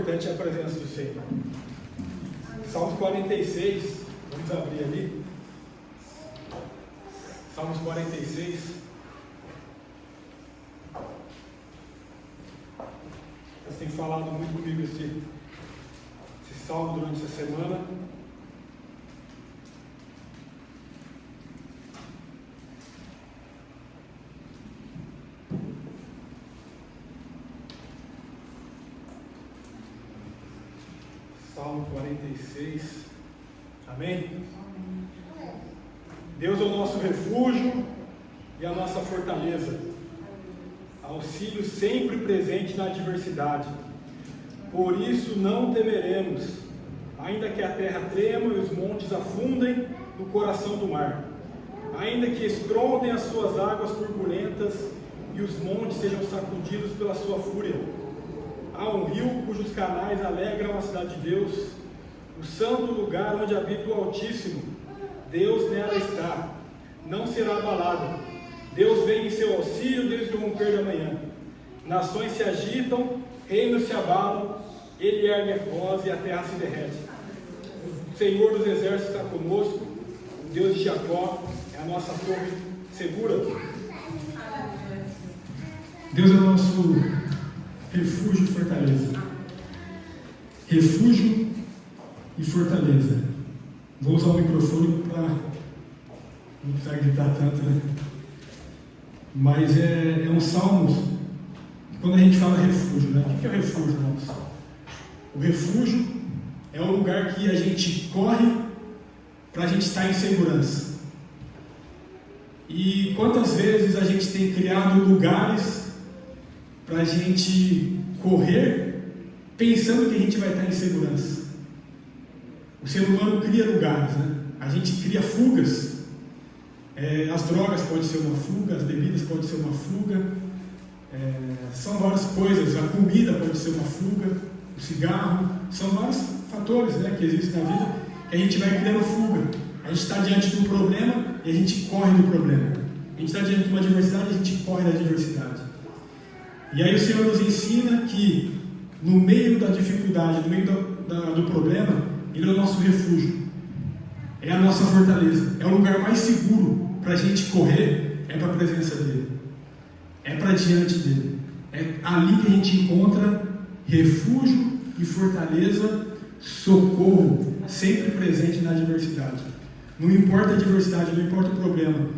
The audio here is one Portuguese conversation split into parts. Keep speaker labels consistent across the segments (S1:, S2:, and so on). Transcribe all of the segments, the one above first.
S1: importante é a presença do Senhor. Salmos 46, vamos abrir ali. Salmos 46. Você tem falado muito comigo esse salmo durante essa semana. Salmo 46. Amém? Deus é o nosso refúgio e a nossa fortaleza, auxílio sempre presente na adversidade. Por isso não temeremos, ainda que a terra trema e os montes afundem no coração do mar, ainda que estrondem as suas águas turbulentas e os montes sejam sacudidos pela sua fúria. Há um rio cujos canais alegram a cidade de Deus, o santo lugar onde habita o Altíssimo. Deus nela está, não será abalado. Deus vem em seu auxílio desde o romper da manhã. Nações se agitam, reinos se abalam, ele ergue a voz e a terra se derrete. O Senhor dos exércitos está conosco, o Deus de Jacó é a nossa torre segura. Deus é o nosso refúgio e fortaleza. Refúgio e fortaleza. Vou usar o microfone para não precisar gritar tanto, né? Mas é um salmo, quando a gente fala refúgio, né? O que é o refúgio, irmãos? O refúgio é o lugar que a gente corre para a gente estar em segurança. E quantas vezes a gente tem criado lugares para a gente correr pensando que a gente vai estar em segurança? O ser humano cria lugares, né? A gente cria fugas. As drogas podem ser uma fuga, as bebidas podem ser uma fuga, são várias coisas, a comida pode ser uma fuga, o cigarro, são vários fatores, né, que existem na vida, que a gente vai criando fuga. A gente está diante de um problema e a gente corre do problema. A gente está diante de uma adversidade e a gente corre da adversidade. E aí o Senhor nos ensina que no meio da dificuldade, no meio do problema, Ele é o nosso refúgio, é a nossa fortaleza, é o lugar mais seguro para a gente correr, é para a presença dEle, é para diante dEle. É ali que a gente encontra refúgio e fortaleza, socorro, sempre presente na adversidade. Não importa a adversidade, não importa o problema,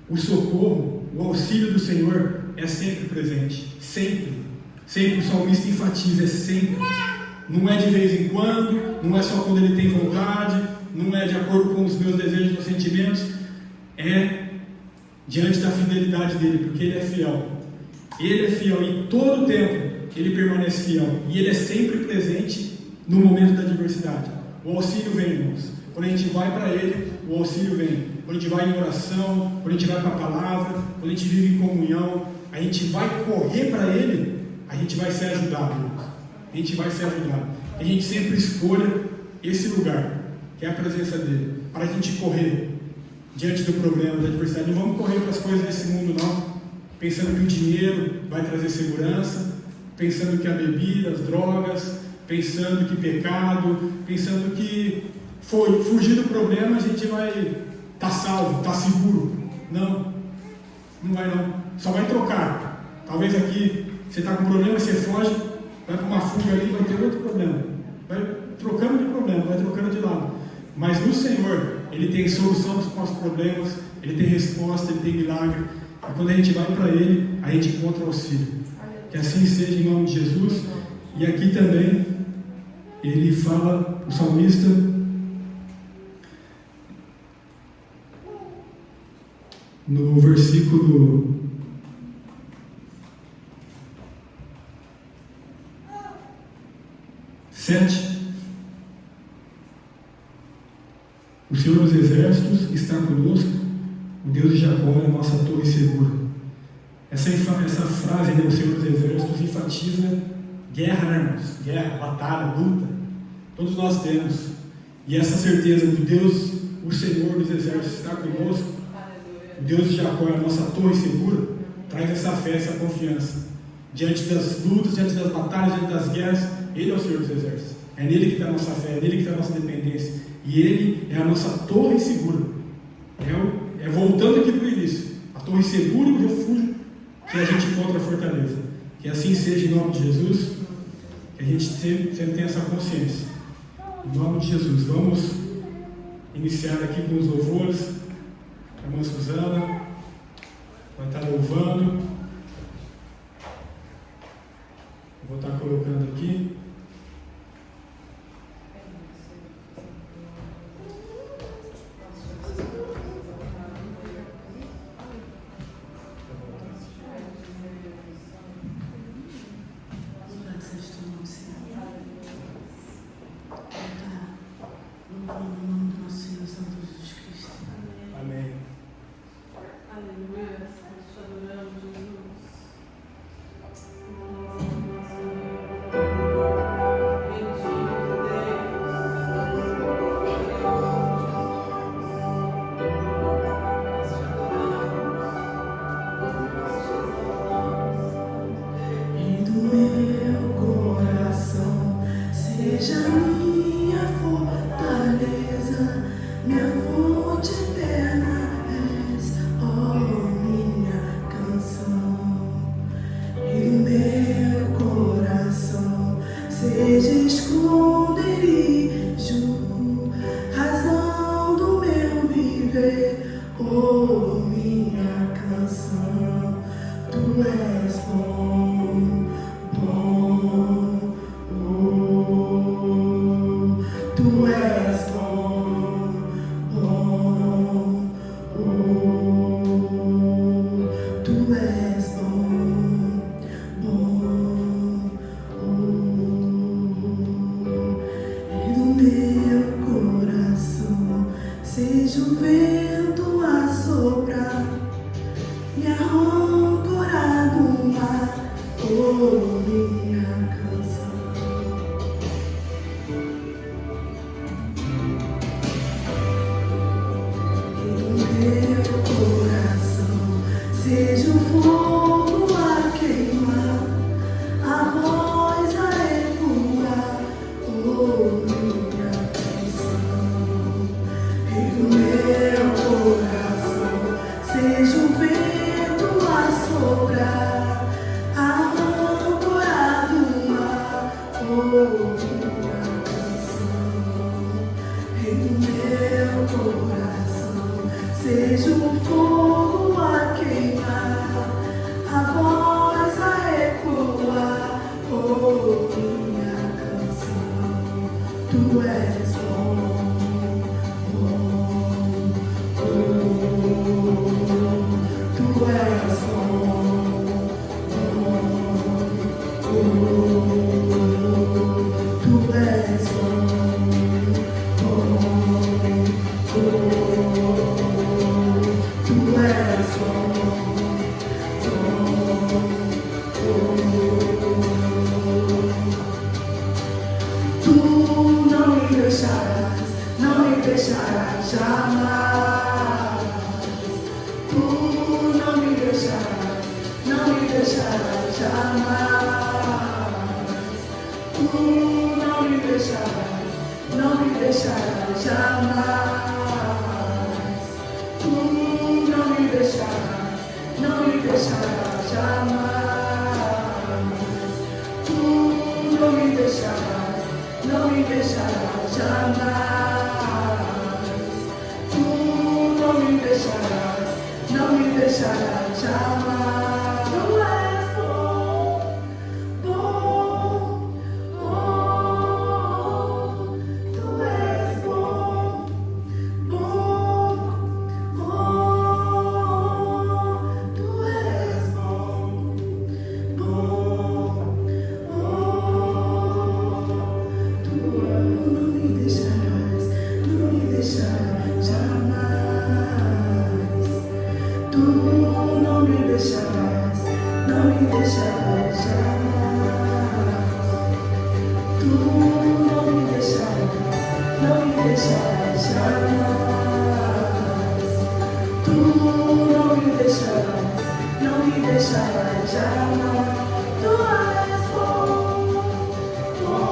S1: o socorro, o auxílio do Senhor é sempre presente, sempre. Sempre o salmista enfatiza, é sempre. Não é de vez em quando, não é só quando ele tem vontade, não é de acordo com os meus desejos ou sentimentos, é diante da fidelidade dele, porque ele é fiel. Ele é fiel e todo o tempo ele permanece fiel. E ele é sempre presente no momento da adversidade. O auxílio vem, irmãos. Quando a gente vai para ele, o auxílio vem. Quando a gente vai em oração, quando a gente vai para a palavra, quando a gente vive em comunhão, a gente vai correr para ele, a gente vai ser ajudado, irmãos. A gente vai ser ajudado. A gente sempre escolha esse lugar, que é a presença dele, para a gente correr diante do problema, da adversidade. Não vamos correr para as coisas desse mundo, não, pensando que o dinheiro vai trazer segurança, pensando que a bebida, as drogas, pensando que pecado, pensando que fugir do problema a gente vai estar salvo, estar seguro. Não, não vai não. Só vai trocar. Talvez aqui você está com um problema, você foge, vai para uma fuga ali, vai ter outro problema. Vai trocando de problema, vai trocando de lado. Mas no Senhor, Ele tem solução para os nossos problemas, Ele tem resposta, Ele tem milagre. E quando a gente vai para Ele, a gente encontra auxílio. Que assim seja em nome de Jesus. E aqui também, ele fala, o salmista, no versículo 7, o Senhor dos exércitos está conosco, o Deus de Jacó é a nossa torre segura. Essa frase, né, o Senhor dos exércitos, enfatiza guerra, né, irmãos? Guerra, batalha, luta. Todos nós temos. E essa certeza de Deus, o Senhor dos exércitos está conosco, o Deus de Jacó é a nossa torre segura, traz essa fé, essa confiança. Diante das lutas, diante das batalhas, diante das guerras, Ele é o Senhor dos Exércitos. É nele que está a nossa fé, é nele que está a nossa dependência. E Ele é a nossa torre segura. É voltando aqui para o início. A torre segura e o refúgio que a gente encontra a fortaleza. Que assim seja em nome de Jesus. Que a gente sempre tenha essa consciência. Em nome de Jesus. Vamos iniciar aqui com os louvores. A irmã Suzana vai estar louvando. Eu vou estar colocando aqui.
S2: Não me deixarás jamais. Tu és bom, bom.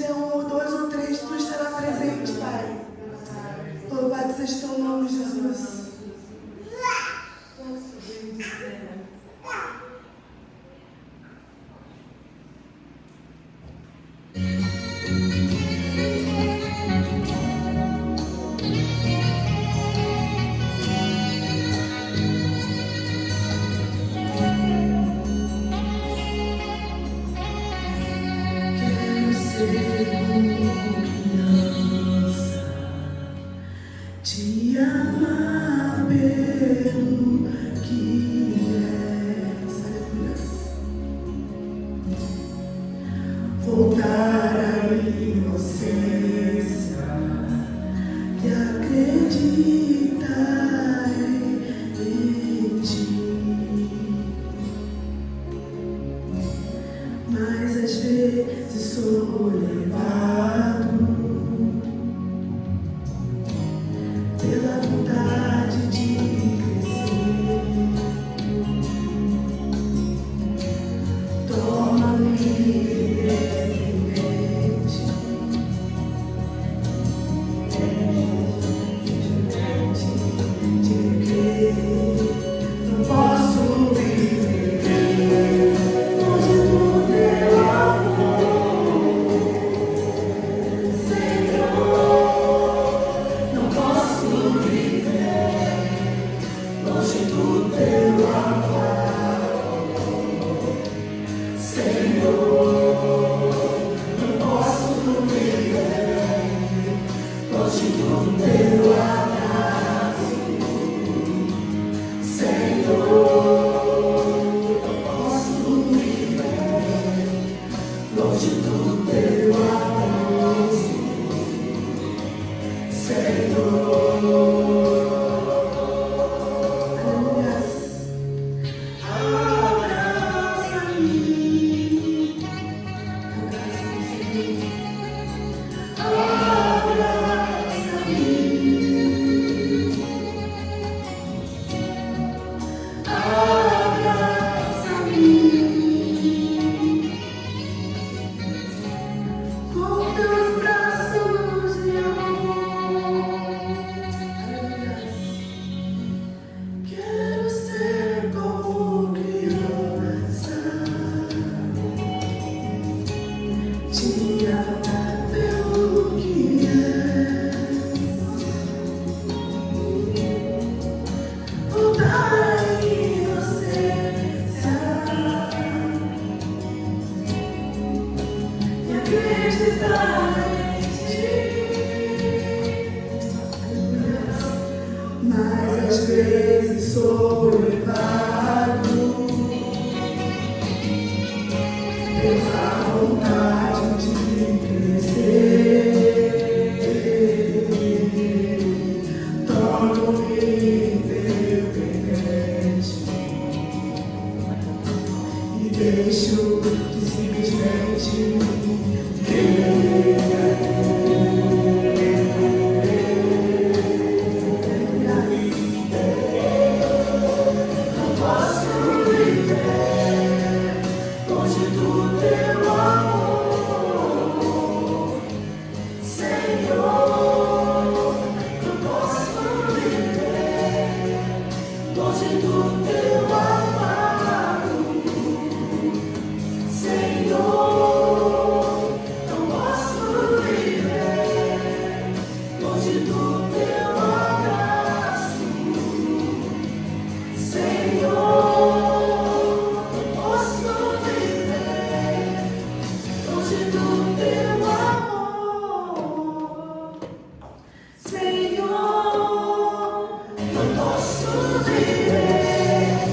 S2: tiver 1 ou 2 ou 3, tu estará presente, Pai. Louvado seja teu nome, Jesus. Te amar pelo que és, voltar à inocência e acreditar em ti. Mas às vezes sou levado pela vontade de crescer. Toma-me independente, de crer. Não posso viver longe do teu amor, Senhor. Não posso viver longe do teu amor, Senhor. Não posso viver longe do teu abraço, Senhor. Não posso viver longe do teu abraço, Senhor. Abraça-me, com teus braços de amor. Quero ser como criança, te amar pelo que és, voltar à inocência e acreditar em ti. Mas às vezes sou levado pela vontade de crescer. Torno-me independente e deixo de simplesmente não posso viver longe do teu amor, Senhor. Não posso viver longe do teu amado, Senhor. Não posso viver longe do teu abraço, Senhor. Não posso viver longe do teu amor, Senhor. Não posso viver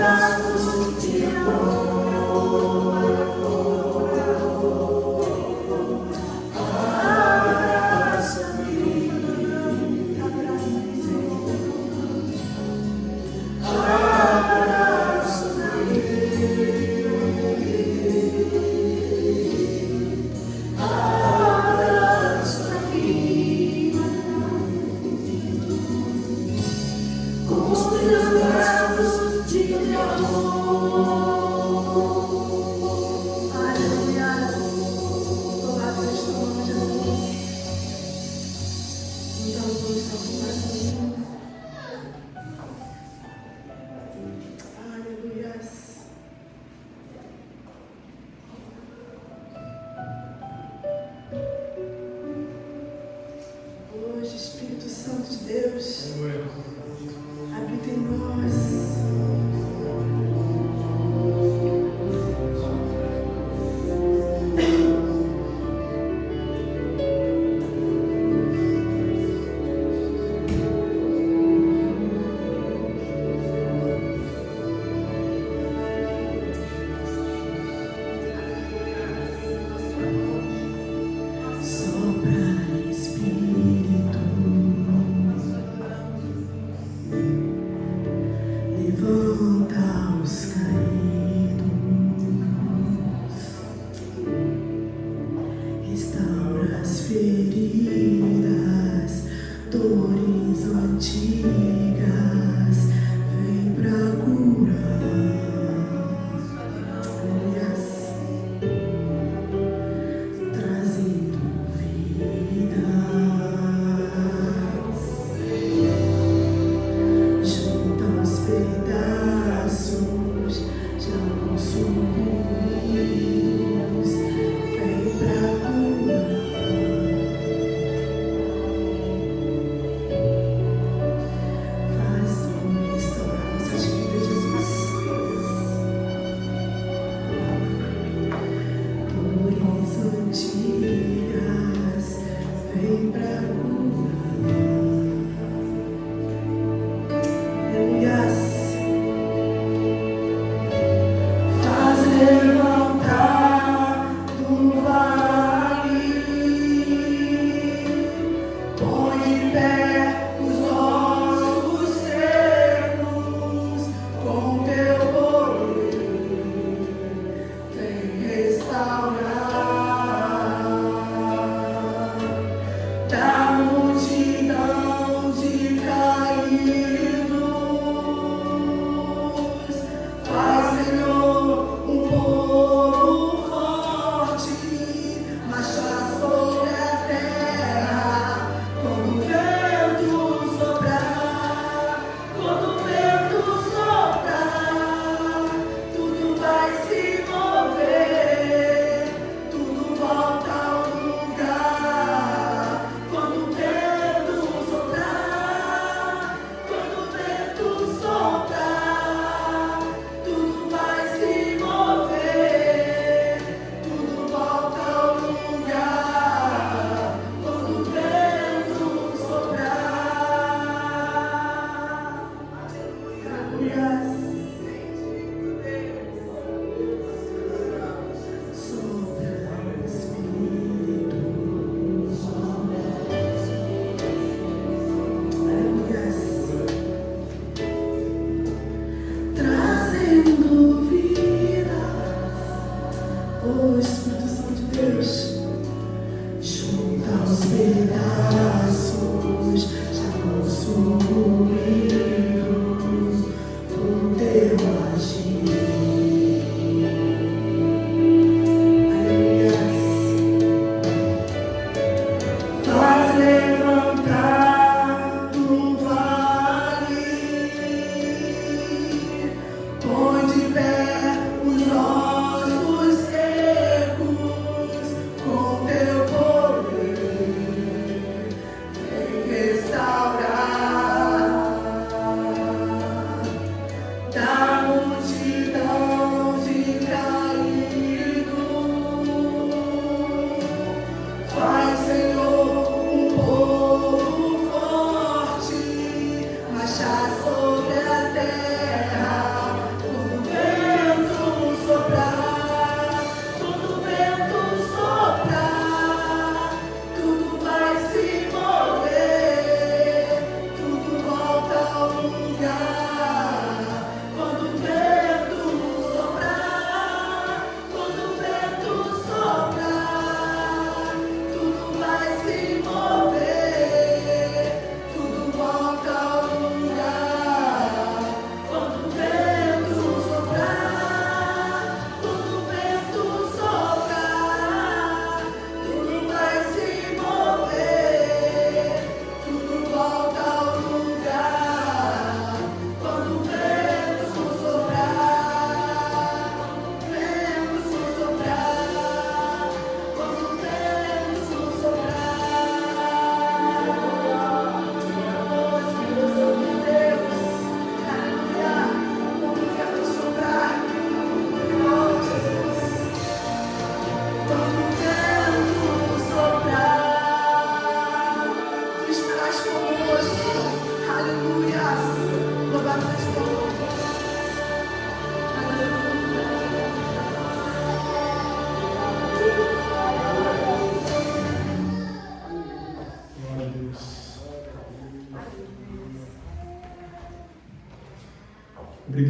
S2: braços de amor. Hoje, Espírito Santo de Deus, habita em nós.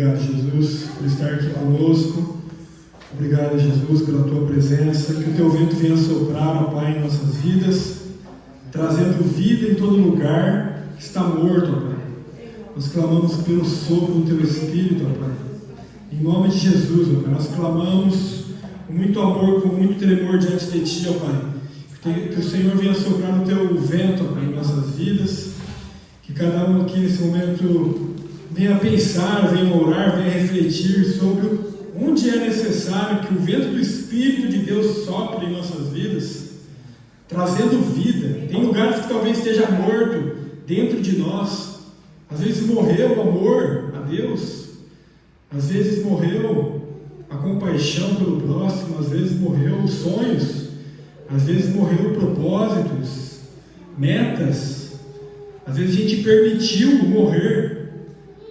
S1: Obrigado, Jesus, por estar aqui conosco. Obrigado, Jesus, pela Tua presença. Que o Teu vento venha soprar, ó Pai, em nossas vidas, trazendo vida em todo lugar que está morto, ó Pai. Nós clamamos pelo sopro do Teu Espírito, ó Pai. Em nome de Jesus, ó Pai, nós clamamos com muito amor, com muito tremor diante de Ti, ó Pai. Que o Senhor venha soprar o Teu vento, ó Pai, em nossas vidas. Que cada um aqui nesse momento venha pensar, venha orar, venha refletir sobre onde é necessário que o vento do Espírito de Deus sopre em nossas vidas, trazendo vida. Tem lugares que talvez esteja morto dentro de nós. Às vezes morreu o amor a Deus, às vezes morreu a compaixão pelo próximo, às vezes morreu os sonhos, às vezes morreu propósitos, metas. Às vezes a gente permitiu morrer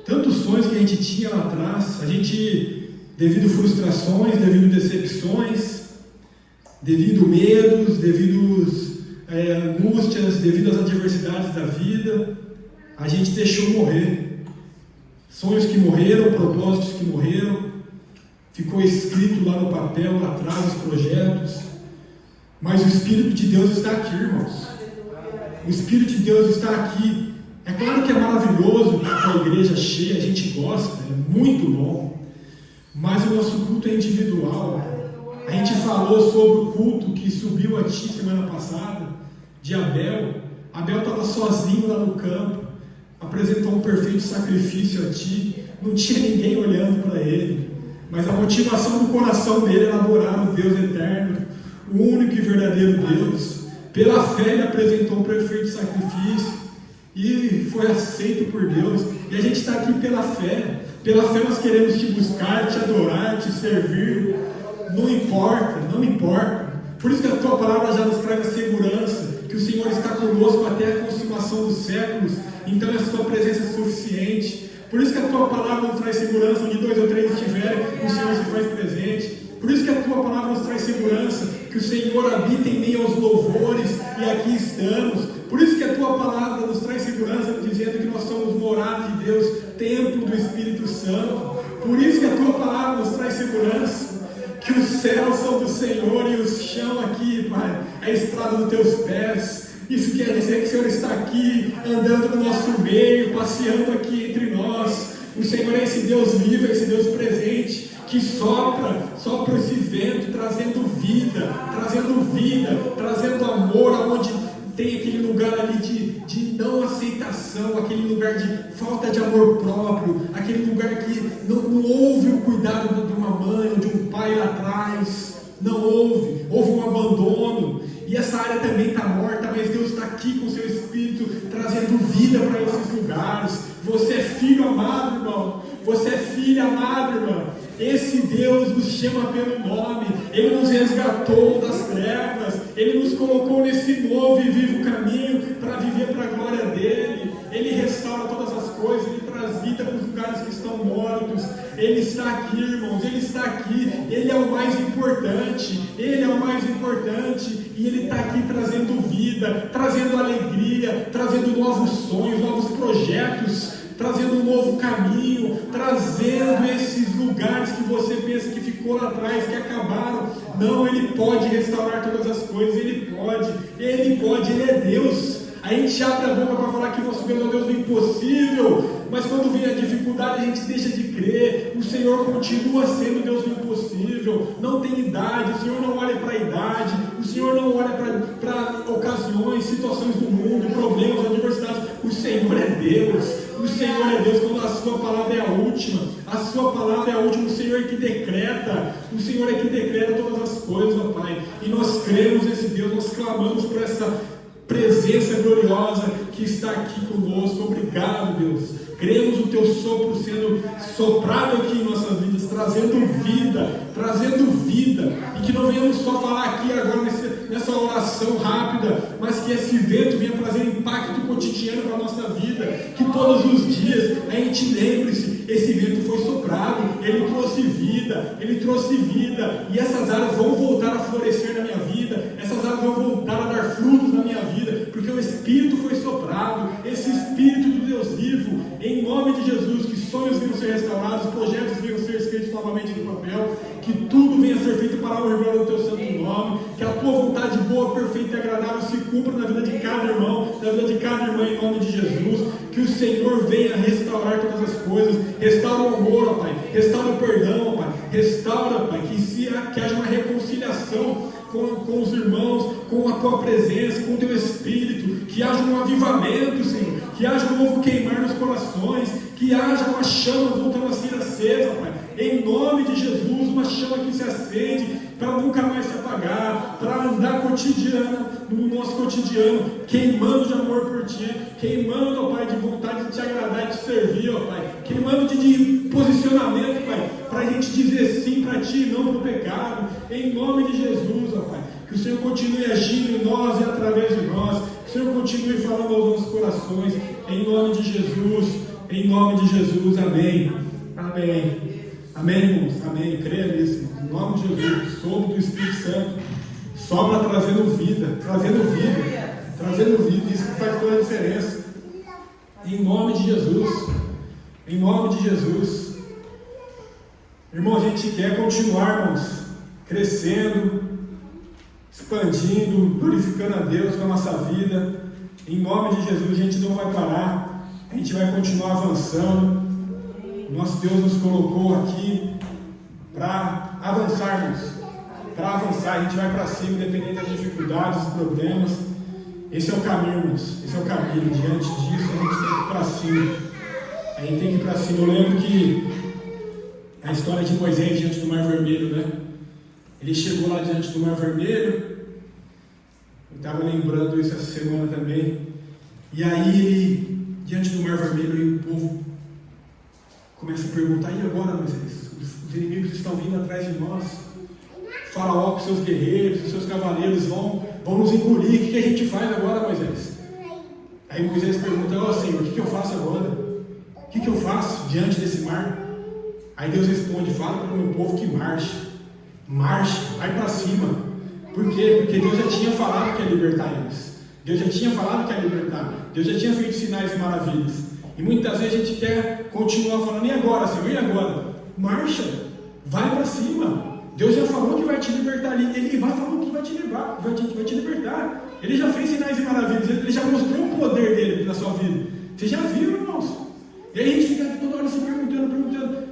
S1: tantos sonhos que a gente tinha lá atrás. A gente, devido frustrações, devido decepções, devido medos, devido angústias, devido às adversidades da vida, a gente deixou morrer. Sonhos que morreram, propósitos que morreram, ficou escrito lá no papel, lá atrás, os projetos. Mas o Espírito de Deus está aqui, irmãos. O Espírito de Deus está aqui. É claro que é maravilhoso com a igreja cheia, a gente gosta, é muito bom. Mas o nosso culto é individual. A gente falou sobre o culto que subiu a Ti semana passada, de Abel. Abel estava sozinho lá no campo, apresentou um perfeito sacrifício a Ti, não tinha ninguém olhando para ele, mas a motivação do coração dele era adorar o Deus eterno, o único e verdadeiro Deus. Pela fé ele apresentou um perfeito sacrifício e foi aceito por Deus. E a gente está aqui pela fé. Pela fé nós queremos Te buscar, Te adorar, Te servir. Não importa, não importa. Por isso que a Tua palavra já nos traz a segurança que o Senhor está conosco até a consumação dos séculos. Então a Sua presença é suficiente. Por isso que a Tua palavra nos traz segurança. Onde 2 ou 3 estiverem, o Senhor se faz presente. Por isso que a Tua palavra nos traz segurança, que o Senhor habita em meio aos louvores, e aqui estamos. Por isso que a Tua palavra nos traz segurança, dizendo que nós somos morada de Deus, templo do Espírito Santo. Por isso que a Tua palavra nos traz segurança, que os céus são do Senhor e o chão aqui, Pai, é a estrada dos Teus pés. Isso quer dizer que o Senhor está aqui, andando no nosso meio, passeando aqui entre nós. O Senhor é esse Deus vivo, é esse Deus presente, que sopra esse vento, trazendo vida, trazendo amor, aonde tem aquele lugar ali de não aceitação, aquele lugar de falta de amor próprio, aquele lugar que não houve o cuidado de uma mãe ou de um pai lá atrás, não houve um abandono, e essa área também está morta, mas Deus está aqui com o Seu Espírito, trazendo vida para esses lugares. Você é filho amado, irmão, você é filha amada, irmã. Esse Deus nos chama pelo nome, Ele nos resgatou das trevas, Ele nos colocou nesse novo e vivo caminho para viver para a glória dEle. Ele restaura todas as coisas, Ele traz vida para os lugares que estão mortos. Ele está aqui, irmãos, Ele está aqui, Ele é o mais importante, Ele é o mais importante, e Ele está aqui trazendo vida, trazendo alegria, trazendo novos sonhos, novos projetos, trazendo um novo caminho, trazendo esses lugares que você pensa que ficou lá atrás, que acabaram. Não, Ele pode restaurar todas as coisas, Ele pode, Ele é Deus. A gente abre a boca para falar que nosso Deus é o Deus do impossível, mas quando vem a dificuldade a gente deixa de crer. O Senhor continua sendo Deus do impossível, não tem idade, o Senhor não olha para a idade, o Senhor não olha para ocasiões, situações do mundo, problemas, adversidades. O Senhor é Deus. O Senhor é Deus. Quando a Sua palavra é a última, o Senhor é que decreta, todas as coisas, ó Pai, e nós cremos nesse Deus, nós clamamos por essa presença gloriosa que está aqui conosco. Obrigado, Deus. Cremos o Teu sopro sendo soprado aqui em nossas vidas, trazendo vida, e que não venhamos só falar aqui agora nessa oração rápida, mas que esse vento venha trazer impacto cotidiano para a nossa vida, que todos os dias a gente lembre-se, esse vento foi soprado, ele trouxe vida, e essas áreas vão voltar a florescer na minha vida, essas áreas vão voltar a dar frutos na minha vida, porque o Espírito foi soprado, esse Espírito do Deus vivo, em nome de Jesus, que sonhos venham ser restaurados, projetos venham ser escritos novamente no papel, que tudo venha a ser feito para a honra e glória do teu santo nome, que a tua vontade boa, perfeita e agradável se cumpra na vida de cada irmão, na vida de cada irmã, em nome de Jesus. Que o Senhor venha restaurar todas as coisas, restaura o amor, ó Pai, restaura o perdão, ó Pai, restaura, Pai, que haja uma reconciliação com os irmãos, com a tua presença, com o teu Espírito, que haja um avivamento, Senhor, que haja um novo queimar nos corações, que haja uma chama voltando a ser acesa, Pai, em nome de Jesus, uma chama que se acende para nunca mais se apagar, para andar no nosso cotidiano, queimando de amor por Ti, queimando, ó Pai, de vontade de Te agradar e Te servir, ó Pai, queimando de posicionamento, Pai, para a gente dizer sim para Ti e não para o pecado, em nome de Jesus, ó Pai, que o Senhor continue agindo em nós e através de nós, que o Senhor continue falando aos nossos corações, em nome de Jesus, amém, amém. Amém, irmãos? Amém. Creia nisso, irmãos. Em nome de Jesus, sopro do Espírito Santo, sobra trazendo vida, isso que faz toda a diferença. Em nome de Jesus. Irmão, a gente quer continuar, irmãos, crescendo, expandindo, glorificando a Deus com a nossa vida. Em nome de Jesus, a gente não vai parar, a gente vai continuar avançando. Nosso Deus nos colocou aqui para avançarmos, a gente vai para cima, independente das dificuldades, dos problemas. Esse é o caminho, irmãos, diante disso a gente tem que ir para cima, Eu lembro que a história de Moisés diante do Mar Vermelho, né? Ele chegou lá diante do Mar Vermelho, eu estava lembrando isso essa semana também, e aí ele, diante do Mar Vermelho, e o povo começa a perguntar: e agora, Moisés? Os inimigos estão vindo atrás de nós. O faraó com seus guerreiros, os seus cavaleiros vão nos engolir. O que a gente faz agora, Moisés? Aí Moisés pergunta: ó Senhor, o que eu faço agora? O que eu faço diante desse mar? Aí Deus responde: fala para o meu povo que marche, vai para cima. Por quê? Porque Deus já tinha falado que ia libertar eles. Deus já tinha feito sinais e maravilhas. E muitas vezes a gente quer continuar falando: e agora, Senhor? E agora? Marcha, vai para cima. Deus já falou que vai te libertar ali. Ele vai falando que vai te libertar. Ele já fez sinais e maravilhas. Ele já mostrou o poder dele na sua vida. Vocês já viram, irmãos? E aí a gente fica toda hora se perguntando: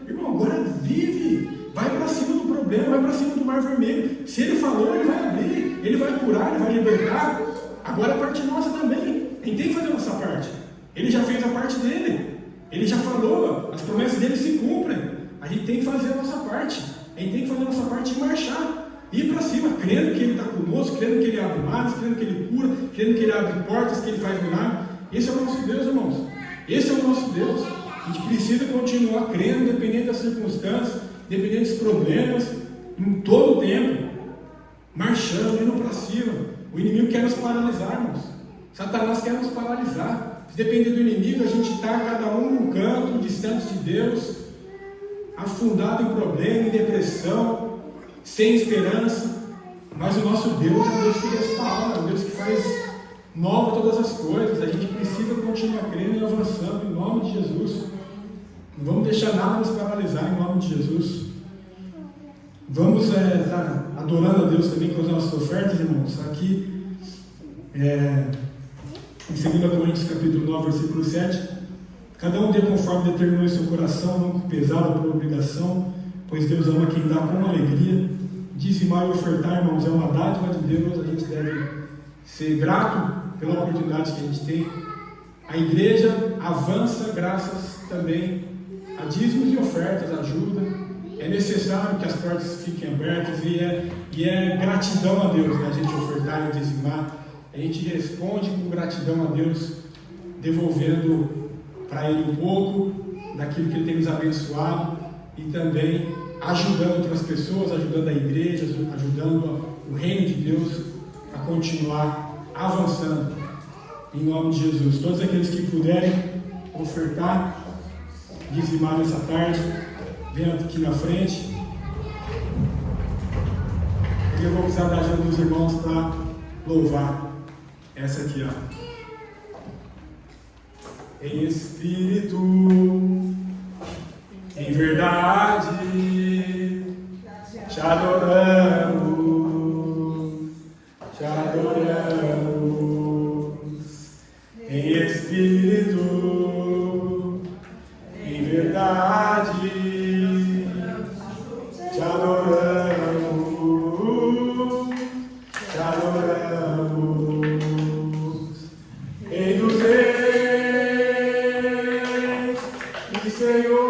S1: irmão, agora vive. Vai para cima do problema, vai para cima do Mar Vermelho. Se ele falou, ele vai abrir, ele vai curar, ele vai libertar. Agora a parte nossa também. A gente tem que fazer a nossa parte. Ele já fez a parte dele. Ele já falou, as promessas dele se cumprem. A gente tem que fazer a nossa parte. A gente tem que fazer a nossa parte e marchar. Ir para cima, crendo que Ele está conosco, crendo que Ele abre mares, crendo que Ele cura, crendo que Ele abre portas, que Ele faz milagre. Esse é o nosso Deus, irmãos. Esse é o nosso Deus. A gente precisa continuar crendo, independente das circunstâncias, independente dos problemas, em todo o tempo, marchando, indo para cima. O inimigo quer nos paralisar, irmãos. Satanás quer nos paralisar. Se depender do inimigo, a gente está cada um num canto, distante de Deus, afundado em problema, em depressão, sem esperança. Mas o nosso Deus é um Deus que restaura, é um Deus que faz nova todas as coisas. A gente precisa continuar crendo e avançando em nome de Jesus. Não vamos deixar nada nos paralisar em nome de Jesus. Vamos estar adorando a Deus também com as nossas ofertas, irmãos. Aqui em 2 Coríntios capítulo 9, versículo 7, cada um dê conforme determinou em seu coração, não com pesado ou por obrigação, pois Deus ama quem dá com alegria. Dizimar e ofertar, irmãos, é uma dádiva de Deus. A gente deve ser grato pela oportunidade que a gente tem. A igreja avança graças também a dízimos e ofertas, ajuda. É necessário que as portas fiquem abertas e é gratidão a Deus, né? A gente ofertar e dizimar. A gente responde com gratidão a Deus, devolvendo para Ele um pouco daquilo que Ele tem nos abençoado e também ajudando outras pessoas, ajudando a igreja, ajudando o reino de Deus a continuar avançando em nome de Jesus. Todos aqueles que puderem ofertar, dizimar nessa tarde, venham aqui na frente. E eu vou precisar da ajuda dos irmãos para louvar essa aqui, ó. Em espírito Em verdade, te adoramos, te adoramos, em espírito, em verdade, te adoramos, te adoramos, Rei dos Reis e Senhor.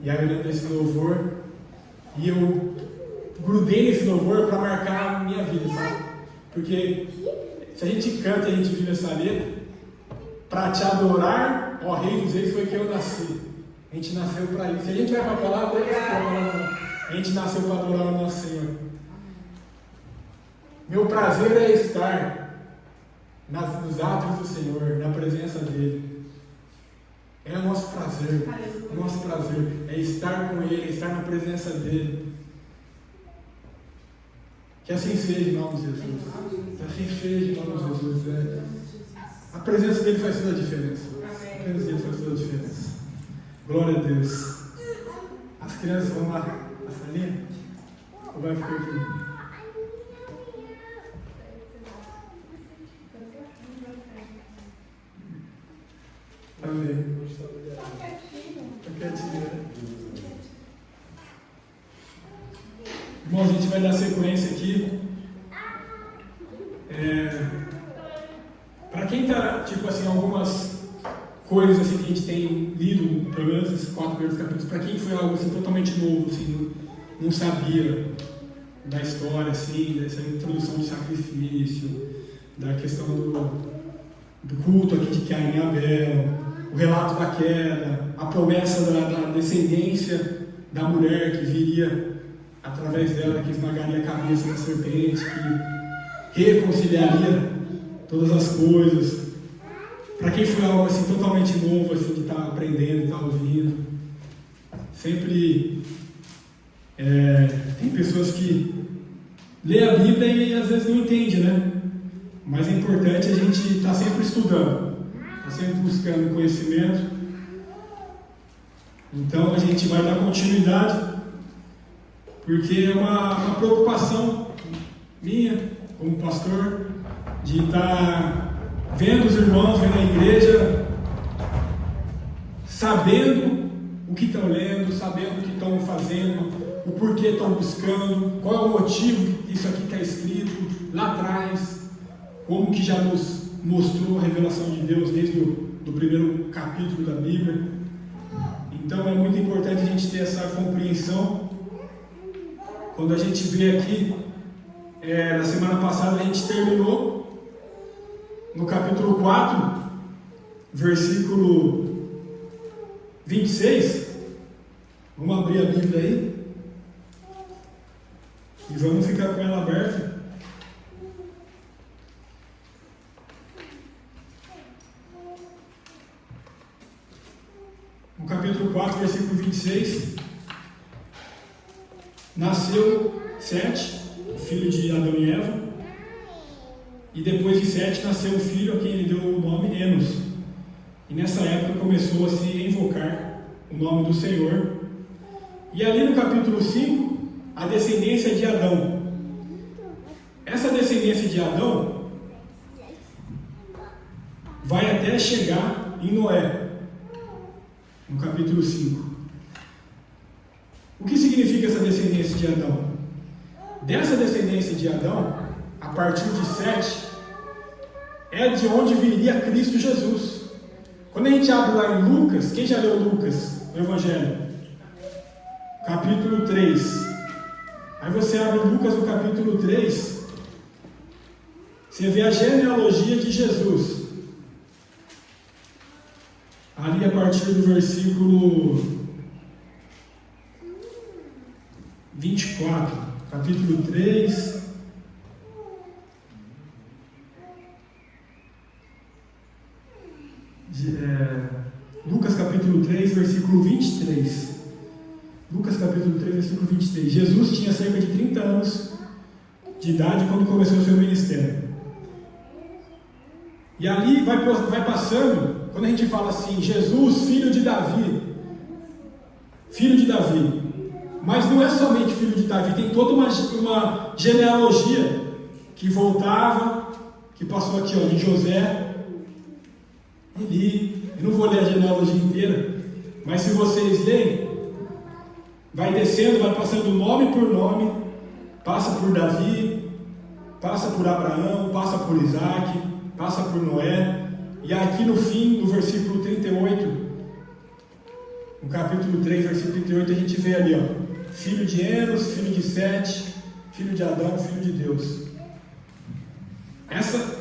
S1: E aí eu lembro desse louvor e eu grudei nesse louvor para marcar a minha vida, sabe? Porque se a gente canta e a gente vive essa letra, para te adorar, ó Rei dos Reis, foi que eu nasci. A gente nasceu para isso. Se a gente vai para a palavra, a gente nasceu para adorar o nosso Senhor. Meu prazer é estar nos átrios do Senhor, na presença dEle. É o nosso prazer, o nosso prazer é estar com Ele, é estar na presença dEle. Que assim seja em nome de Jesus. Que assim seja em nome de Jesus. A presença dEle faz toda a diferença. A presença dEle faz toda a diferença. Glória a Deus. As crianças vão lá na salinha? Ou vai ficar aqui? Amém. Bom, a gente vai dar sequência aqui. Para quem está, tipo assim, algumas coisas assim, que a gente tem lido, pelo menos esses 4 primeiros capítulos, para quem foi algo assim, totalmente novo, assim, não sabia da história, assim, dessa introdução de sacrifício, da questão do culto aqui de Caim e Abel, o relato da queda, a promessa da descendência da mulher que viria através dela, que esmagaria a cabeça da serpente, que reconciliaria todas as coisas. Para quem foi algo assim totalmente novo, assim, que está aprendendo, está ouvindo, sempre tem pessoas que lê a Bíblia e às vezes não entende, né? Mas é importante a gente estar sempre estudando, estar sempre buscando conhecimento. Então a gente vai dar continuidade, porque é uma preocupação minha, como pastor, de estar vendo os irmãos, vendo a igreja, sabendo o que estão lendo, sabendo o que estão fazendo, o porquê estão buscando, qual é o motivo que isso aqui está escrito lá atrás, como que já nos mostrou a revelação de Deus desde o primeiro capítulo da Bíblia. Então é muito importante a gente ter essa compreensão. Quando a gente vê aqui, na semana passada a gente terminou no capítulo 4, versículo 26. Vamos abrir a Bíblia aí e vamos ficar com ela aberta. No capítulo 4, versículo 26. 26, nasceu Sete, o filho de Adão e Eva, e depois de Sete nasceu o filho a quem ele deu o nome Enos. E nessa época começou a se invocar o nome do Senhor. E ali no capítulo 5, a descendência de Adão. Essa descendência de Adão vai até chegar em Noé, no capítulo 5. O que significa essa descendência de Adão? Dessa descendência de Adão, a partir de Sete, é de onde viria Cristo Jesus. Quando a gente abre lá em Lucas, quem já leu Lucas, o Evangelho? Capítulo 3. Aí você abre Lucas no capítulo 3, você vê a genealogia de Jesus. Ali a partir do versículo 24, capítulo 3. Lucas capítulo 3, versículo 23. Lucas capítulo 3, versículo 23. Jesus tinha cerca de 30 anos de idade quando começou o seu ministério. E ali vai passando, quando a gente fala assim, Jesus, filho de Davi. Filho de Davi. Mas não é somente filho de Davi, tem toda uma genealogia que voltava, que passou aqui, ó, de José, Eli. Eu não vou ler a genealogia inteira, mas se vocês lerem, vai descendo, vai passando nome por nome, passa por Davi, passa por Abraão, passa por Isaac, passa por Noé, e aqui no fim, no versículo 38, no capítulo 3, versículo 38, a gente vê ali, ó, filho de Enos, filho de Sete, filho de Adão, filho de Deus. Essa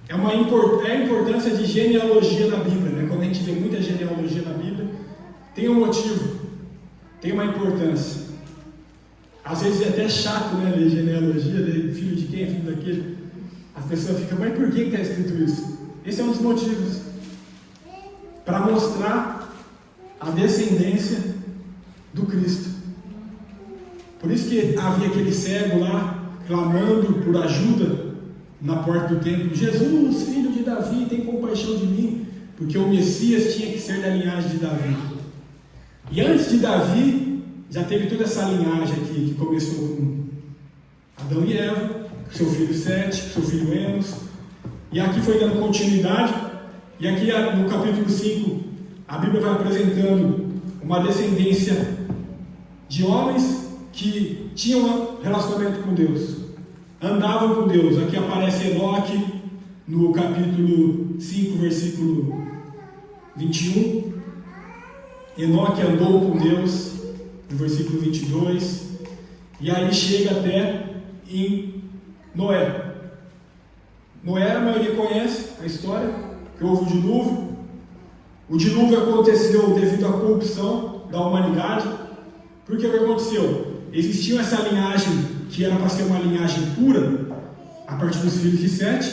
S1: é a importância de genealogia na Bíblia, né? Quando a gente vê muita genealogia na Bíblia, tem um motivo, tem uma importância. Às vezes é até chato, né, ler genealogia, de filho de quem, filho daquele. As pessoas ficam, mas por que está escrito isso? Esse é um dos motivos, para mostrar a descendência do Cristo. Por isso que havia aquele cego lá, clamando por ajuda na porta do templo: Jesus, filho de Davi, tem compaixão de mim, porque o Messias tinha que ser da linhagem de Davi. E antes de Davi, já teve toda essa linhagem aqui, que começou com Adão e Eva, seu filho Sete, seu filho Enos, e aqui foi dando continuidade, e aqui no capítulo 5, a Bíblia vai apresentando uma descendência de homens que tinham relacionamento com Deus, andavam com Deus. Aqui aparece Enoque, no capítulo 5, versículo 21, Enoque andou com Deus, no versículo 22, e aí chega até em Noé. Noé, a maioria conhece a história, que houve o dilúvio. O dilúvio aconteceu devido à corrupção da humanidade. Porque o que aconteceu? Existia essa linhagem que era para ser uma linhagem pura, a partir dos filhos de Sete,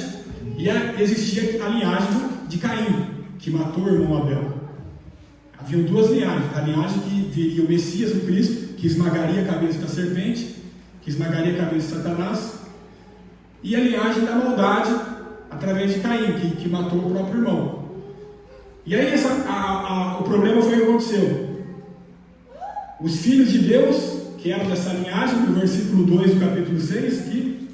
S1: e existia a linhagem de Caim, que matou o irmão Abel. Haviam duas linhagens: a linhagem que viria o Messias, o Cristo, que esmagaria a cabeça da serpente, que esmagaria a cabeça de Satanás, e a linhagem da maldade, através de Caim, que matou o próprio irmão. E aí o problema foi o que aconteceu. Os filhos de Deus, que eram dessa linhagem, no versículo 2 do capítulo 6, aqui,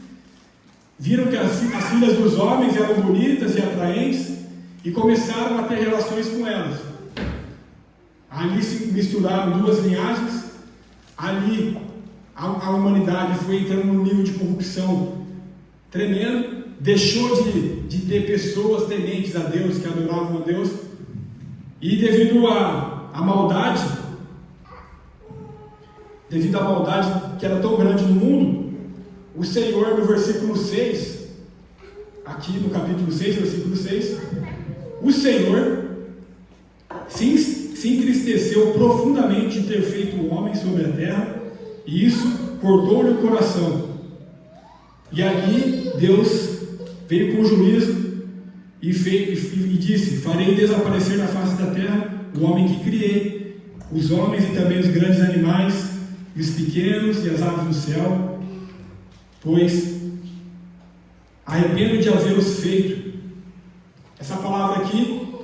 S1: viram que as filhas dos homens eram bonitas e atraentes, e começaram a ter relações com elas. Ali se misturaram duas linhagens. Ali a humanidade foi entrando num nível de corrupção tremendo, deixou de ter pessoas tementes a Deus, que adoravam a Deus, e devido à maldade, que era tão grande no mundo, o Senhor, no versículo 6, aqui no capítulo 6, versículo 6, o Senhor se entristeceu profundamente de ter feito o homem sobre a terra, e isso cortou-lhe o coração. E ali Deus veio com juízo e disse: farei desaparecer da face da terra o homem que criei, os homens e também os grandes animais, e os pequenos e as aves do céu, pois arrependo de havê-los feito. Essa palavra aqui,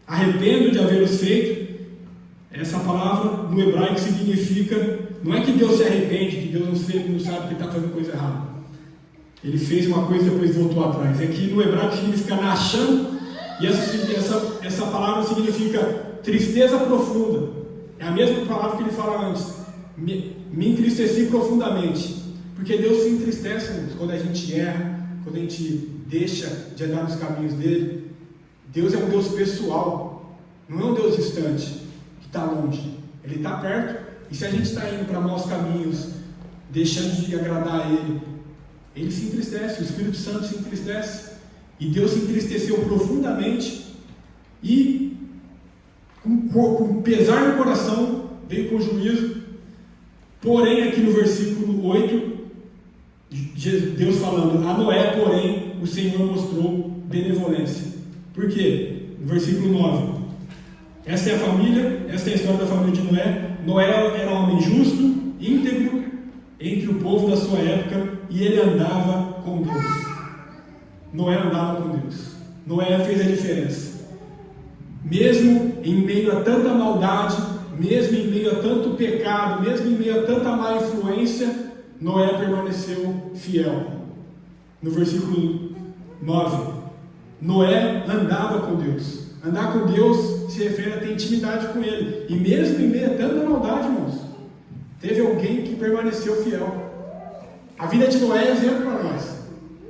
S1: arrependo de havê-los feito, essa palavra no hebraico significa, não é que Deus se arrepende, que Deus não sabe que está fazendo coisa errada. Ele fez uma coisa e depois voltou atrás. Aqui no hebraico significa nacham, e essa palavra significa tristeza profunda. É a mesma palavra que ele fala antes. Me entristeci profundamente. Porque Deus se entristece quando a gente erra, quando a gente deixa de andar nos caminhos dele. Deus é um Deus pessoal, não é um Deus distante, que está longe. Ele está perto, e se a gente está indo para maus caminhos, deixando de agradar a Ele, Ele se entristece, o Espírito Santo se entristece, e Deus se entristeceu profundamente, e com pesar no coração, veio com juízo. Porém, aqui no versículo 8, Deus falando, a Noé, porém, o Senhor mostrou benevolência. Por quê? No versículo 9, essa é a família, essa é a história da família de Noé. Noé era um homem justo, íntegro, entre o povo da sua época, e ele andava com Deus. Noé andava com Deus. Noé fez a diferença. Mesmo em meio a tanta maldade, mesmo em meio a tanto pecado, mesmo em meio a tanta má influência, Noé permaneceu fiel. No versículo 9, Noé andava com Deus. Andar com Deus se refere a ter intimidade com Ele. E mesmo em meio a tanta maldade, irmãos, teve alguém que permaneceu fiel. A vida de Noé é exemplo para nós.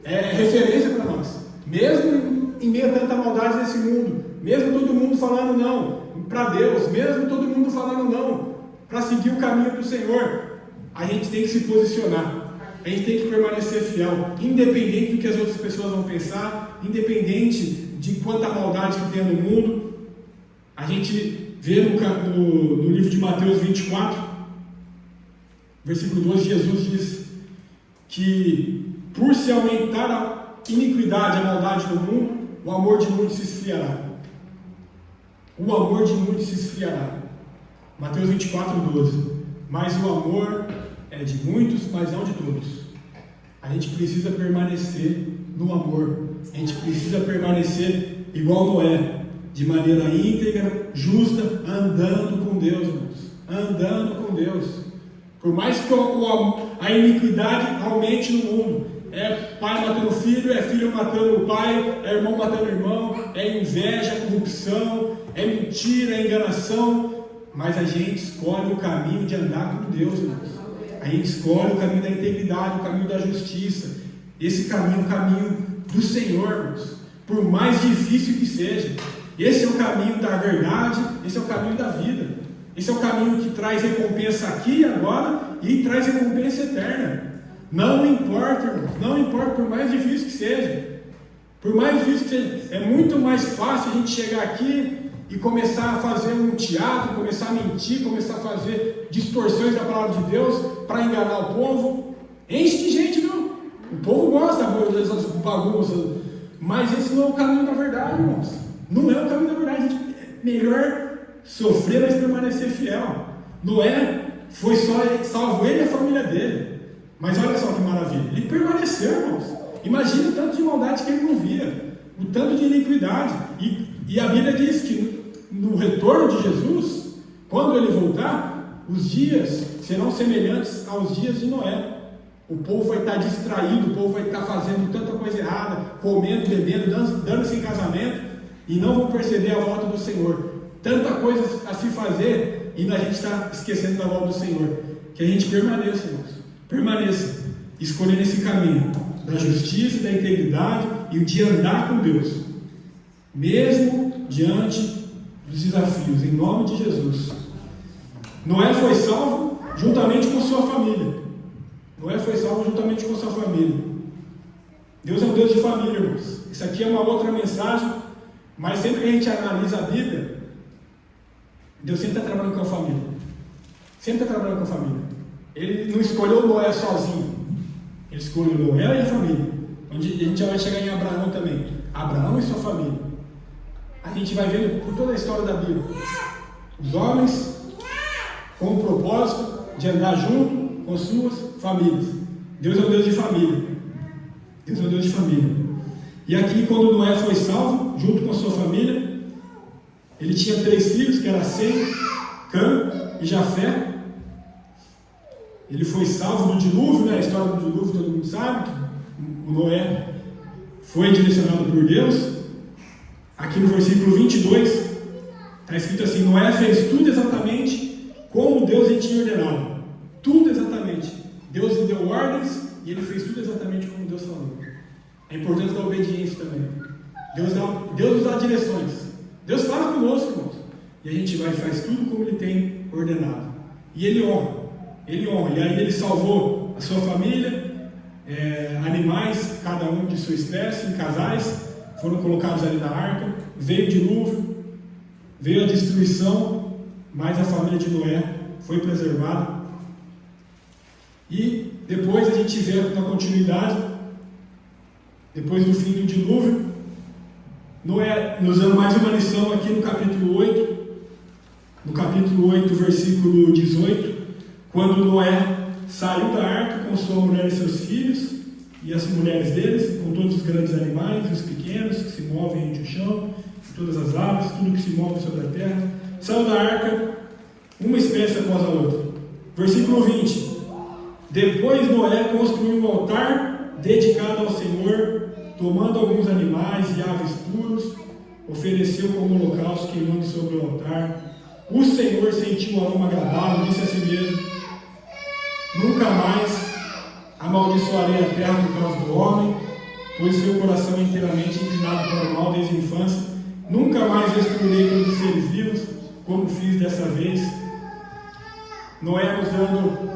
S1: É referência para nós. Mesmo em meio a tanta maldade nesse mundo, mesmo todo mundo falando não para Deus, mesmo todo mundo falando não para seguir o caminho do Senhor, a gente tem que se posicionar. A gente tem que permanecer fiel, independente do que as outras pessoas vão pensar, independente de quanta maldade que tem no mundo. A gente vê no livro de Mateus 24, versículo 12, Jesus diz que por se aumentar a iniquidade, a maldade do mundo, o amor de muitos se esfriará. O amor de muitos se esfriará. Mateus 24, 12. Mas o amor é de muitos, mas não de todos. A gente precisa permanecer no amor. A gente precisa permanecer igual Noé, de maneira íntegra, justa, andando com Deus, irmãos. Andando com Deus. Por mais que a iniquidade aumente no mundo, é pai matando filho, é filho matando o pai, é irmão matando irmão, é inveja, é corrupção, é mentira, é enganação, mas a gente escolhe o caminho de andar com Deus, irmãos. A gente escolhe o caminho da integridade, o caminho da justiça. Esse caminho é o caminho do Senhor, irmãos. Por mais difícil que seja, esse é o caminho da verdade, esse é o caminho da vida. Esse é o caminho que traz recompensa aqui e agora e traz recompensa eterna. Não importa, irmãos, não importa, por mais difícil que seja. Por mais difícil que seja, é muito mais fácil a gente chegar aqui e começar a fazer um teatro, começar a mentir, começar a fazer distorções da palavra de Deus para enganar o povo. Enche de gente, viu? O povo gosta dessas bagunças, mas esse não é o caminho da verdade, irmãos. Não é o caminho da verdade. É melhor sofrer, mas permanecer fiel. Noé foi só salvo ele e a família dele. Mas olha só que maravilha, ele permaneceu, irmãos. Imagina o tanto de maldade que ele não via, o tanto de iniquidade. E a Bíblia diz que no retorno de Jesus, quando ele voltar, os dias serão semelhantes aos dias de Noé. O povo vai estar distraído, o povo vai estar fazendo tanta coisa errada, comendo, bebendo, dando-se em casamento, e não vão perceber a volta do Senhor. Tanta coisa a se fazer, e a gente está esquecendo da volta do Senhor. Que a gente permaneça, irmãos. Permaneça, escolhendo esse caminho da justiça, da integridade e de andar com Deus, mesmo diante dos desafios, em nome de Jesus. Noé foi salvo juntamente com sua família. Noé foi salvo juntamente com sua família. Deus é um Deus de família, irmãos. Isso aqui é uma outra mensagem, mas sempre que a gente analisa a Bíblia, Deus sempre está trabalhando com a família. Sempre está trabalhando com a família. Ele não escolheu Noé sozinho. Ele escolheu Noé e a família. Onde a gente já vai chegar em Abraão também. Abraão e sua família. A gente vai vendo por toda a história da Bíblia. Os homens com o propósito de andar junto com suas famílias. Deus é um Deus de família. Deus é um Deus de família. E aqui, quando Noé foi salvo, junto com sua família, ele tinha 3 filhos, que eram Sem, Cã e Jafé. Ele foi salvo do dilúvio, né? A história do dilúvio todo mundo sabe, que o Noé foi direcionado por Deus. Aqui no versículo 22, está escrito assim: Noé fez tudo exatamente como Deus lhe tinha ordenado. Tudo exatamente. Deus lhe deu ordens e ele fez tudo exatamente como Deus falou. É importante da obediência também. Deus nos dá direções. Deus fala conosco, irmãos. E a gente vai e faz tudo como Ele tem ordenado. E Ele honra. Ele honra. E aí Ele salvou a sua família, animais, cada um de sua espécie, em casais, foram colocados ali na arca. Veio o dilúvio, veio a destruição, mas a família de Noé foi preservada. E depois a gente vê na continuidade, depois do fim do dilúvio, Noé nos dando mais uma lição aqui no capítulo 8. No capítulo 8, versículo 18, quando Noé saiu da arca com sua mulher e seus filhos, e as mulheres deles, com todos os grandes animais e os pequenos que se movem entre o chão, todas as aves, tudo que se move sobre a terra, saiu da arca, uma espécie após a outra. Versículo 20. Depois Noé construiu um altar dedicado ao Senhor, tomando alguns animais e aves puros, ofereceu como holocausto, queimando sobre o altar. O Senhor sentiu o aroma agradável, disse a si mesmo: nunca mais amaldiçoarei a terra por causa do homem, pois seu coração é inteiramente inclinado para o mal desde a infância. Nunca mais destruirei todos os seres vivos, como fiz dessa vez. Noé nos dando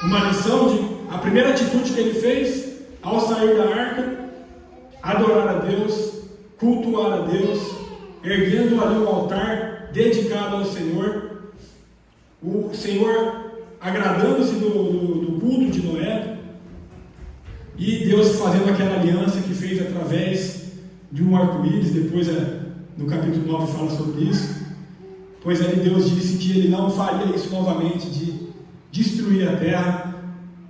S1: uma lição de a primeira atitude que ele fez ao sair da arca: adorar a Deus, cultuar a Deus, erguendo ali um altar dedicado ao Senhor. O Senhor agradando-se do culto de Noé, e Deus fazendo aquela aliança que fez através de um arco-íris. Depois no capítulo 9 fala sobre isso, pois ali Deus disse que Ele não faria isso novamente, de destruir a terra,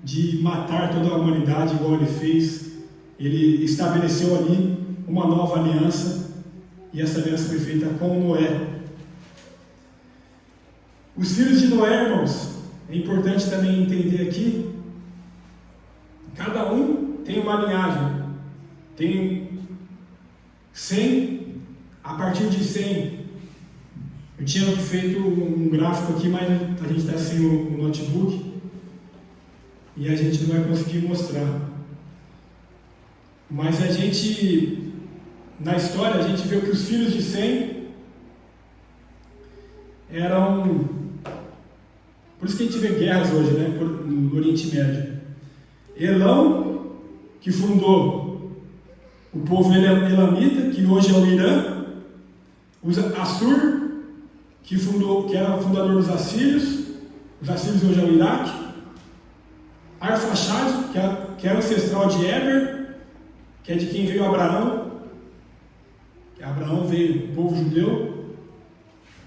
S1: de matar toda a humanidade igual Ele fez. Ele estabeleceu ali uma nova aliança, e essa aliança foi feita com Noé. Os filhos de Noé, irmãos, é importante também entender aqui, cada um tem uma linhagem. Tem 100, a partir de 100, eu tinha feito um gráfico aqui, mas a gente está sem o notebook, e a gente não vai conseguir mostrar. Mas a gente, na história, a gente vê que os filhos de Sem eram... Por isso que a gente vê guerras hoje, né, no Oriente Médio. Elão, que fundou o povo elamita, que hoje é o Irã. Assur, que era o fundador dos assírios. Os assírios hoje é o Iraque. Arfaxade, que era ancestral de Eber, que é de quem veio Abraão. Que Abraão veio do povo judeu.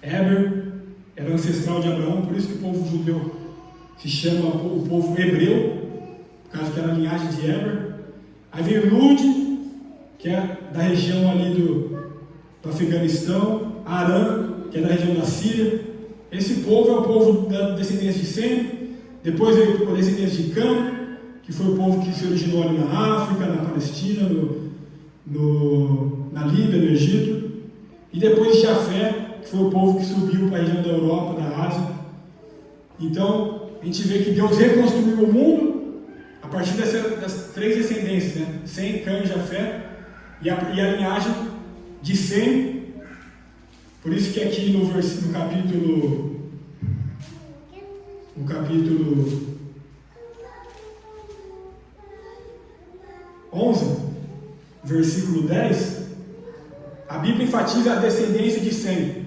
S1: Eber era ancestral de Abraão, por isso que o povo judeu se chama o povo hebreu, por causa que era a linhagem de Eber. Aí veio Lud, que é da região ali do Afeganistão. Arã, que é da região da Síria. Esse povo é o povo da descendência de Sem. Depois veio a descendência de Cã, que foi o povo que se originou ali na África, na Palestina, na Líbia, no Egito. E depois Jafé, que foi o povo que subiu para a região da Europa, da Ásia. Então, a gente vê que Deus reconstruiu o mundo a partir das 3 descendências, né? Sem, Cã e Jafé, e a linhagem de Sem. Por isso que aqui no capítulo 11, versículo 10, a Bíblia enfatiza a descendência de Sem.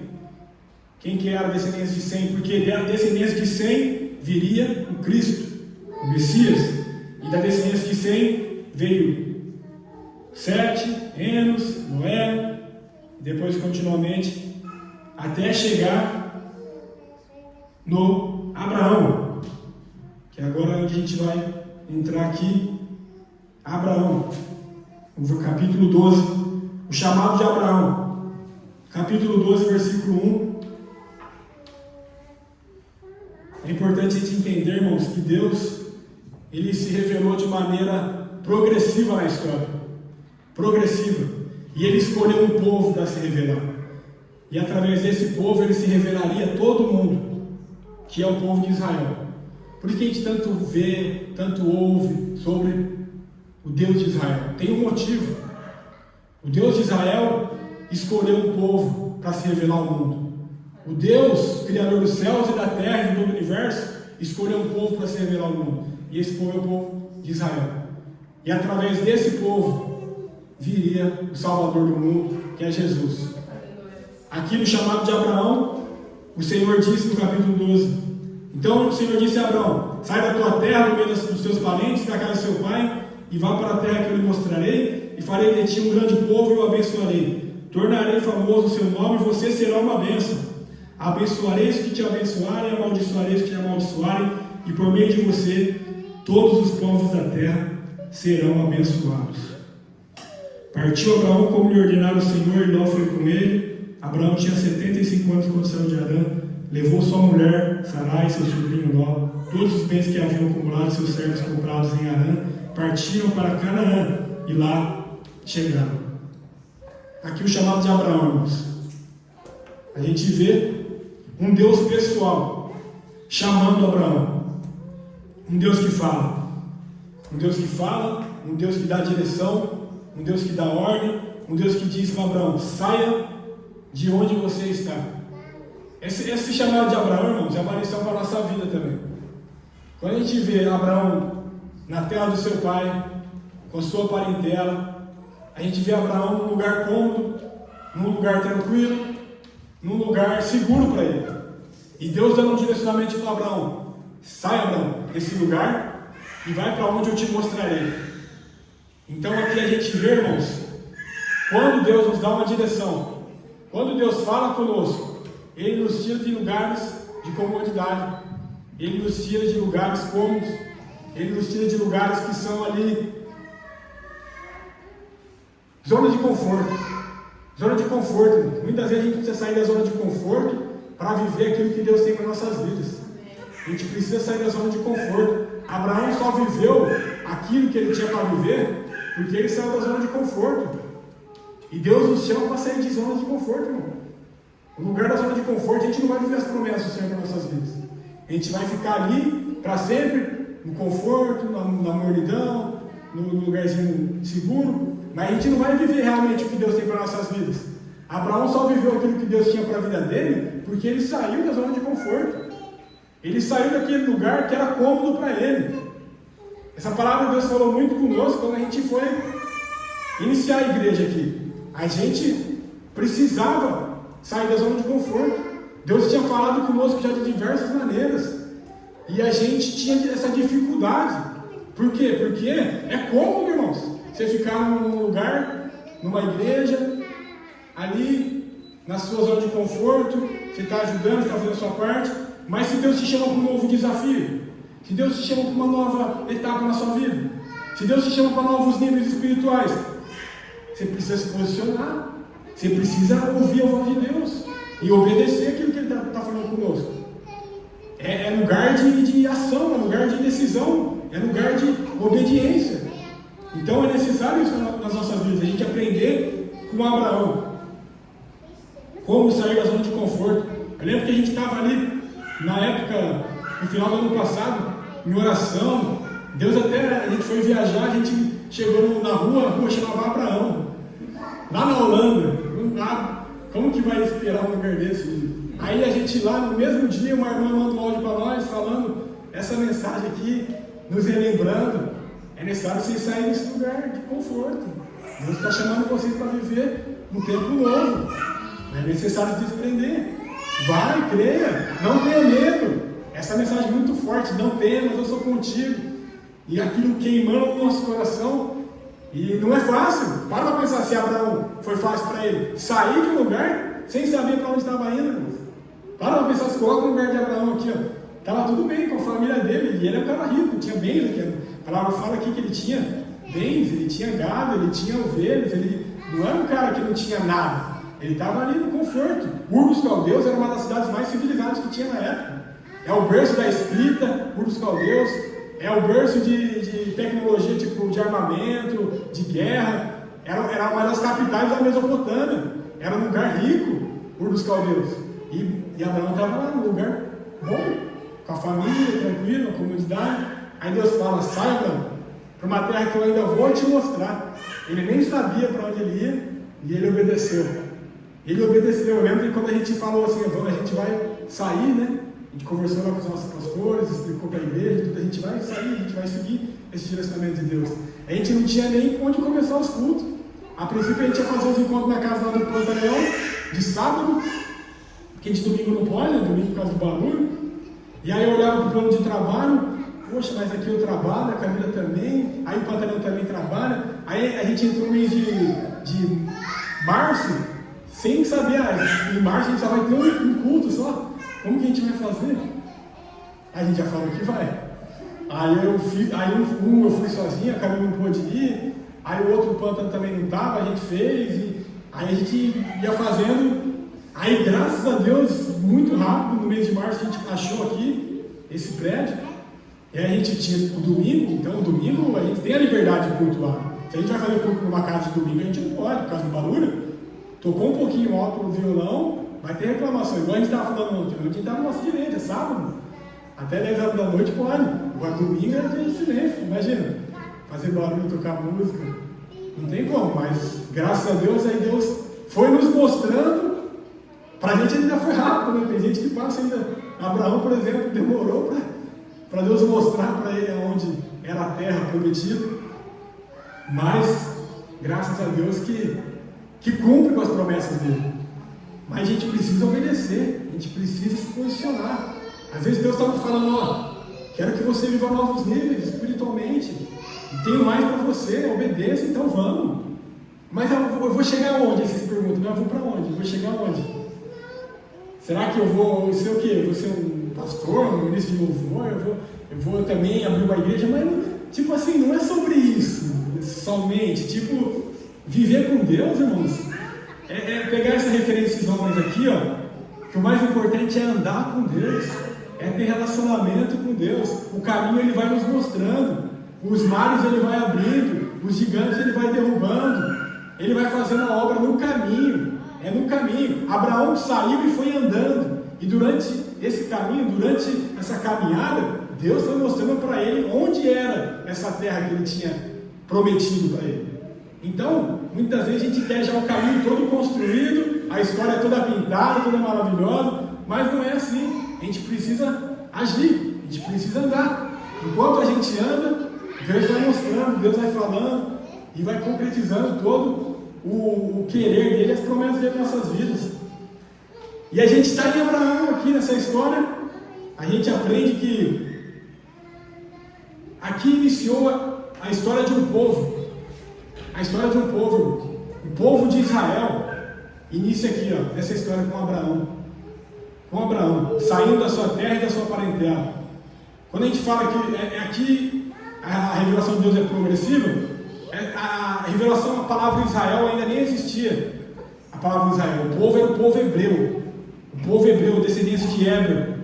S1: Quem que era a descendência de Sem? Porque da descendência de Sem viria o Cristo, o Messias. E da descendência de Sem veio Sete, Enos, Noé, e depois continuamente, até chegar no Abraão, que agora é onde a gente vai entrar aqui. Abraão, no capítulo 12, o chamado de Abraão, capítulo 12, versículo 1. É importante a gente entender, irmãos, que Deus, Ele se revelou de maneira progressiva na história, progressiva, e Ele escolheu um povo para se revelar, e através desse povo Ele se revelaria a todo mundo, que é o povo de Israel. Por isso que a gente tanto vê, tanto ouve sobre o Deus de Israel. Tem um motivo. O Deus de Israel escolheu um povo para se revelar ao mundo. O Deus, Criador dos céus e da terra e do universo, escolheu um povo para se revelar ao mundo. E esse povo é o povo de Israel. E através desse povo viria o Salvador do mundo, que é Jesus. Aqui no chamado de Abraão, o Senhor disse no capítulo 12: então o Senhor disse a Abraão: sai da tua terra, do meio dos teus parentes, da casa do seu pai, e vá para a terra que eu lhe mostrarei, e farei de ti um grande povo e o abençoarei. Tornarei famoso o seu nome, e você será uma bênção. Abençoarei os que te abençoarem, amaldiçoarei os que te amaldiçoarem, e por meio de você todos os povos da terra serão abençoados. Partiu Abraão como lhe ordenara o Senhor, e Ló foi com ele. Abraão tinha 75 anos quando saiu de Harã. Levou sua mulher, Sarai, seu sobrinho Ló, todos os bens que haviam acumulado, seus servos comprados em Harã, partiram para Canaã e lá chegaram. Aqui o chamado de Abraão, irmãos. A gente vê um Deus pessoal chamando Abraão. Um Deus que fala. Um Deus que fala, um Deus que dá direção, um Deus que dá ordem, um Deus que diz para Abraão: saia de onde você está. Esse chamado de Abraão, irmãos, é uma lição para a nossa vida também. Quando a gente vê Abraão na terra do seu pai, com sua parentela, a gente vê Abraão num lugar cômodo, num lugar tranquilo, num lugar seguro para ele. E Deus dando um direcionamento para Abraão: sai, Abraão, desse lugar e vai para onde eu te mostrarei. Então aqui a gente vê, irmãos, quando Deus nos dá uma direção, quando Deus fala conosco, Ele nos tira de lugares de comodidade, Ele nos tira de lugares cômodos, Ele nos tira de lugares que são ali zona de conforto. Zona de conforto. Muitas vezes a gente precisa sair da zona de conforto para viver aquilo que Deus tem para nossas vidas. A gente precisa sair da zona de conforto. Abraão só viveu aquilo que ele tinha para viver porque ele saiu da zona de conforto. E Deus nos chama para sair de zona de conforto, irmão. No lugar da zona de conforto, a gente não vai viver as promessas do Senhor para nossas vidas. A gente vai ficar ali para sempre, no conforto, na mornidão, no lugarzinho seguro, mas a gente não vai viver realmente o que Deus tem para nossas vidas. Abraão só viveu aquilo que Deus tinha para a vida dele porque ele saiu da zona de conforto. Ele saiu daquele lugar que era cômodo para ele. Essa palavra Deus falou muito conosco quando a gente foi iniciar a igreja aqui. A gente precisava sair da zona de conforto. Deus tinha falado conosco já de diversas maneiras. E a gente tinha essa dificuldade. Por quê? Porque é cômodo, irmãos, você ficar num lugar, numa igreja, ali na sua zona de conforto, você está ajudando, está fazendo a sua parte. Mas se Deus te chama para um novo desafio, se Deus te chama para uma nova etapa na sua vida, se Deus te chama para novos níveis espirituais, você precisa se posicionar. Você precisa ouvir a voz de Deus e obedecer aquilo que Ele está falando conosco. É lugar de ação, é lugar de decisão, é lugar de obediência. Então é necessário isso nas nossas vidas, a gente aprender com Abraão. Como sair da zona de conforto. Eu lembro que a gente estava ali, na época, no final do ano passado, em oração. Deus até, a gente foi viajar, a gente chegou na rua, a rua chamava Abraão. Lá na Holanda. Como que vai esperar um lugar desse? Aí a gente lá no mesmo dia, uma irmã manda um áudio para nós falando essa mensagem aqui, nos relembrando: é necessário vocês saírem desse lugar de conforto. Deus está chamando vocês para viver um tempo novo. É necessário se desprender. Vai, creia, não tenha medo. Essa mensagem é muito forte: não temas, eu sou contigo. E aquilo queimando no nosso coração. E não é fácil. Para pensar se Abraão foi fácil para ele sair de um lugar sem saber para onde estava indo, irmãos. Para uma pessoa, se coloca no lugar de Abraão aqui, ó. Estava tudo bem com a família dele, e ele era um cara rico, tinha bens aqui. A palavra fala aqui que ele tinha bens, ele tinha gado, ele tinha ovelhas, ele não era um cara que não tinha nada. Ele estava ali no conforto. Ur dos Caldeus era uma das cidades mais civilizadas que tinha na época. É o berço da escrita, Ur dos Caldeus, é o berço de tecnologia, tipo de armamento, de guerra. Era uma das capitais da Mesopotâmia. Era um lugar rico, Ur dos Caldeus. E Abraão estava lá num lugar bom, com a família, tranquilo, na comunidade. Aí Deus fala: sai, Abraão, para uma terra que eu ainda vou te mostrar. Ele nem sabia para onde ele ia, e ele obedeceu. Ele obedeceu. Eu lembro que quando a gente falou assim: a gente vai sair, né? A gente conversou lá com os nossos pastores, explicou para a igreja, tudo. A gente vai sair, a gente vai seguir esse direcionamento de Deus. A gente não tinha nem onde começar os cultos. A princípio a gente ia fazer os encontros na casa lá do Pantaleão, de sábado, porque de domingo não pode, né? Domingo por causa do barulho. E aí eu olhava para o plano de trabalho: poxa, mas aqui eu trabalho, a Camila também, aí o Pantaleão também trabalha. Aí a gente entrou no mês de março, sem saber, em março a gente só vai ter um culto só. Como que a gente vai fazer? Aí a gente já falou que vai. Aí eu fui sozinho, a Camila não pôde ir, aí o outro Pantano também não estava, a gente fez, e aí a gente ia fazendo. Aí graças a Deus, muito rápido, no mês de março a gente achou aqui esse prédio. E aí a gente tinha o domingo, então o domingo a gente tem a liberdade de cultuar. Se a gente vai fazer culto numa casa de domingo, a gente não pode, por causa do barulho. Tocou um pouquinho alto o violão, vai ter reclamação. Igual a gente estava falando ontem, a gente estava no nosso direito, é sábado. Até 10 horas da noite pode. Agora domingo é dia de silêncio, imagina. Fazer barulho, tocar música. Não tem como, mas graças a Deus, aí Deus foi nos mostrando. Pra gente ainda foi rápido, né? Tem gente que passa ainda. Abraão, por exemplo, demorou para Deus mostrar para ele aonde era a terra prometida. Mas, graças a Deus que cumpre com as promessas dele. Mas a gente precisa obedecer, a gente precisa se posicionar. Às vezes Deus está nos falando: ó, quero que você viva novos níveis espiritualmente, tenho mais para você, obedeça, então vamos. Mas eu vou chegar aonde? Vocês perguntam: eu vou para onde? Eu vou chegar aonde? Será que eu vou ser o quê? Eu vou ser um pastor, um ministro de louvor? Eu vou também abrir uma igreja? Mas, tipo assim, não é sobre isso somente. Tipo, viver com Deus, irmãos, é pegar essa referência desses homens aqui, ó, que o mais importante é andar com Deus, é ter relacionamento com Deus. O caminho ele vai nos mostrando, os mares ele vai abrindo, os gigantes ele vai derrubando, ele vai fazendo a obra no caminho. É no caminho. Abraão saiu e foi andando. E durante esse caminho, durante essa caminhada, Deus foi mostrando para ele onde era essa terra que ele tinha prometido para ele. Então, muitas vezes a gente quer já o caminho todo construído, a história toda pintada, toda maravilhosa, mas não é assim. A gente precisa agir, a gente precisa andar. Enquanto a gente anda, Deus vai mostrando, Deus vai falando e vai concretizando todo o querer dele, as promessas dele em nossas vidas. E a gente está em Abraão aqui nessa história. A gente aprende que aqui iniciou a história de um povo. A história de um povo, o povo de Israel. Inicia aqui, ó, nessa história com Abraão. Com Abraão, saindo da sua terra e da sua parentela. Quando a gente fala que aqui a revelação de Deus é progressiva, a revelação, a palavra Israel ainda nem existia. A palavra Israel, o povo era o povo hebreu. O povo hebreu, descendência de Heber.